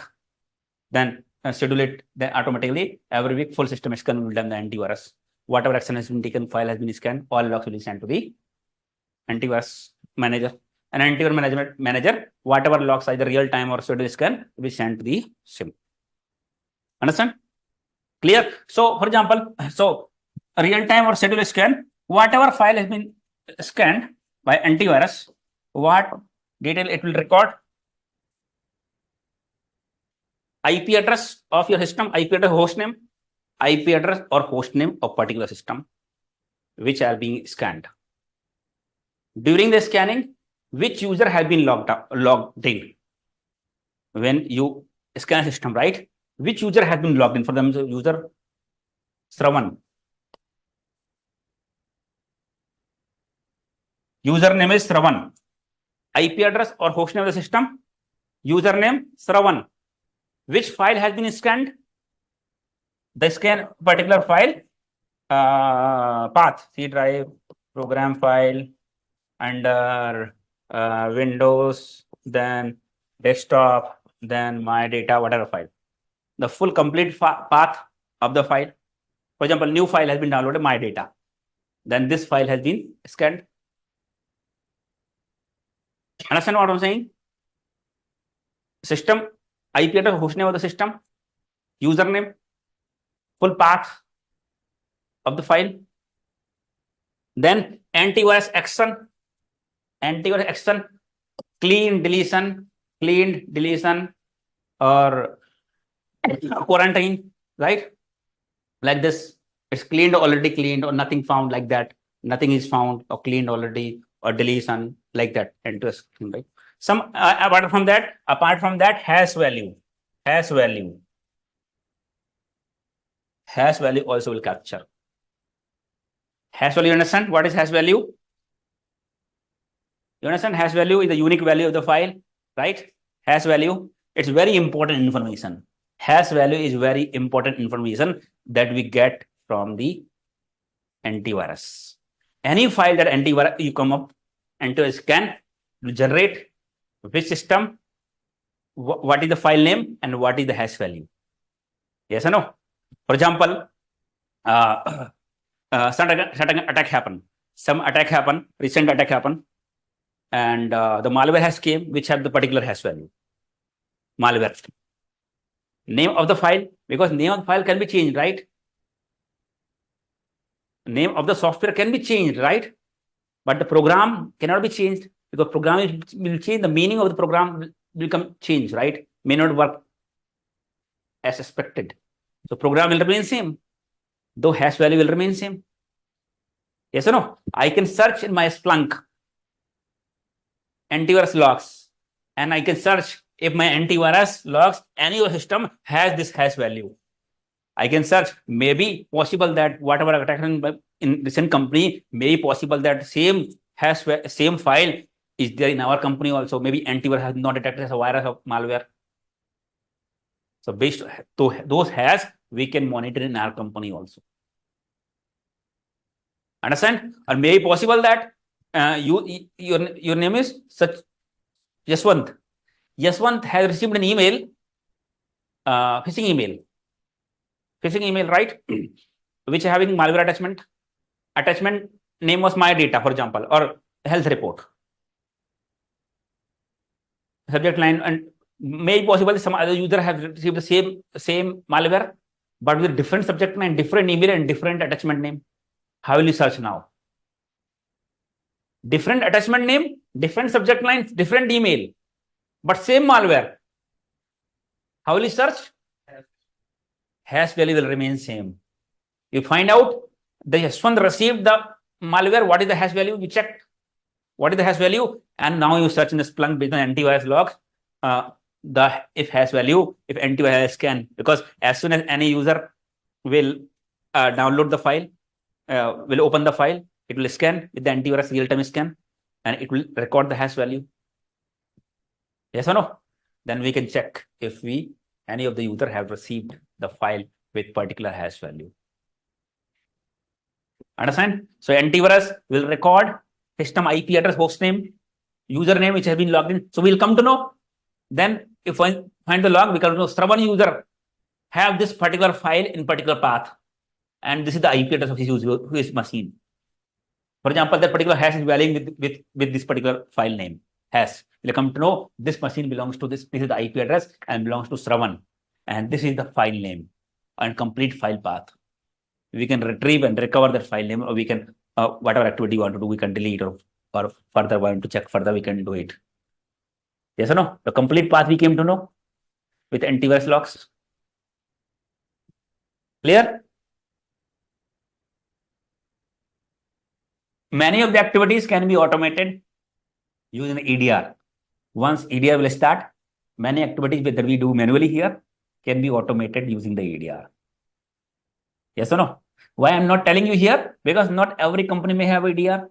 then schedule it, then automatically every week full system scan will be done the antivirus. Whatever action has been taken, file has been scanned, all logs will be sent to the antivirus manager. And antivirus manager, whatever logs either real time or schedule scan will be sent to the SIM. Understand? Clear? So, for example, real time or schedule scan, whatever file has been scanned by antivirus, what detail it will record? IP address of your system, IP address, host name, IP address or host name of particular system, which are being scanned. During the scanning, which user has been logged in? When you scan a system, right? Which user has been logged in? For them, user Shravan. Username is Shravan. IP address or host name of the system, username Shravan. Which file has been scanned? The scan particular file path, C drive, program file, under Windows, then desktop, then my data, whatever file. The full complete path of the file. For example, new file has been downloaded, my data. Then this file has been scanned. Understand what I'm saying? System, IP address, host name of the system, username, full path of the file. Then antivirus action, clean deletion, or quarantine, right? Like this, it's cleaned, already cleaned, or nothing found, like that. Nothing is found or cleaned already, or deletion, like that. Interesting, right? Some apart from that, hash value also will capture. Hash value, you understand what is hash value? You understand hash value is the unique value of the file, right? Hash value, it's very important information. Hash value is very important information that we get from the antivirus. Any file that antivirus you come up into a scan will generate which system, what is the file name, and what is the hash value. Yes or no? For example, some attack happen. Recent attack happen, and the malware has came which have the particular hash value. Malware. Name of the file, because name of the file can be changed, right? Name of the software can be changed, right? But the program cannot be changed, because program will change, the meaning of the program will become changed, right? May not work as expected. So program will remain same, though hash value will remain same. Yes or no? I can search in my Splunk antivirus logs, and I can search if my antivirus logs, any system has this hash value. I can search, maybe possible that whatever attack in recent company, may be possible that same file is there in our company also. Maybe antivirus has not detected as a virus or malware. So based on those hash, we can monitor in our company also. Understand? Or maybe possible that your name is such Yaswant. Yaswant has received an email, phishing email, right? Which having malware attachment. Attachment name was my data, for example, or health report. Subject line, and may possible some other user have received the same malware, but with different subject line, different email, and different attachment name. How will you search now? Different attachment name, different subject line, different email, but same malware. How will you search? Hash value will remain same. You find out the Yaswant received the malware. What is the hash value? You checked what is the hash value, and now you search in the Splunk based on antivirus logs. the if hash value, if antivirus scan, because as soon as any user will download the file, will open the file, it will scan with the antivirus real-time scan, and it will record the hash value. Yes or no? Then we can check if any of the user have received the file with particular hash value. Understand? So antivirus will record system IP address, host name, username which has been logged in. So we'll come to know. Then if I find the log, we can know Shravan user have this particular file in particular path, and this is the IP address of his user, his machine. For example, that particular hash is varying with this particular file name hash. We'll come to know this machine belongs to this. This is the IP address and belongs to Shravan, and this is the file name and complete file path. We can retrieve and recover that file name, or we can whatever activity you want to do, we can delete, or further want to check further, we can do it. Yes or no? The complete path we came to know with antivirus logs. Clear? Many of the activities can be automated using the EDR. Once EDR will start, many activities that we do manually here can be automated using the EDR. Yes or no? Why I'm not telling you here? Because not every company may have EDR.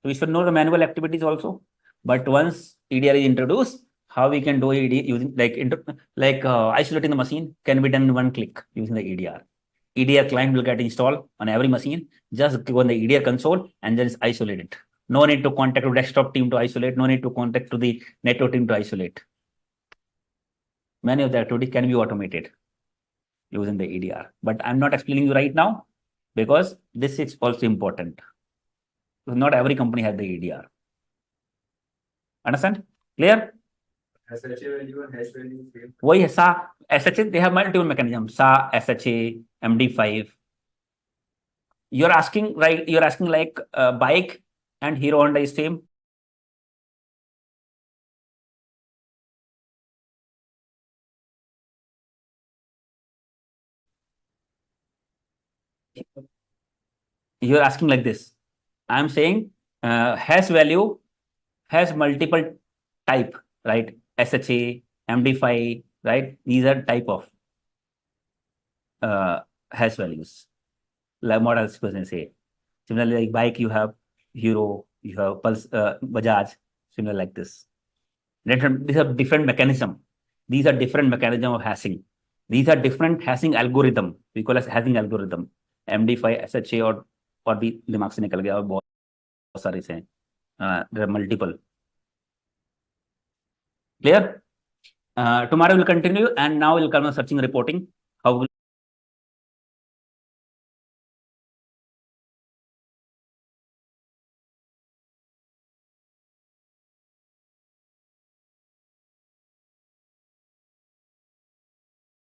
So we should know the manual activities also. But once EDR is introduced, how we can do EDR using isolating the machine can be done in one click using the EDR. EDR client will get installed on every machine. Just go on the EDR console and just isolate it. No need to contact the desktop team to isolate. No need to contact to the network team to isolate. Many of the activities can be automated using the EDR. But I'm not explaining you right now because this is also important. So not every company has the EDR. Understand? Clear? SHA value and hash value same. Why SA, SHA, they have multiple mechanisms. SA, SHA, MD5. You're asking, right? You're asking like bike and Hero Honda is same. You're asking like this. I'm saying hash value has multiple type, right? SHA, MD5, right? These are type of hash values. Like what else can I say? Similarly, like bike, you have Hero, you have Pulse, Bajaj, similar like this. These are different mechanism. These are different mechanism of hashing. These are different hashing algorithm. We call as hashing algorithm. MD5, SHA और भी दिमाग से निकल गया और बहुत सारे से there are multiple. Clear? Tomorrow we'll continue, and now we'll come on searching and reporting.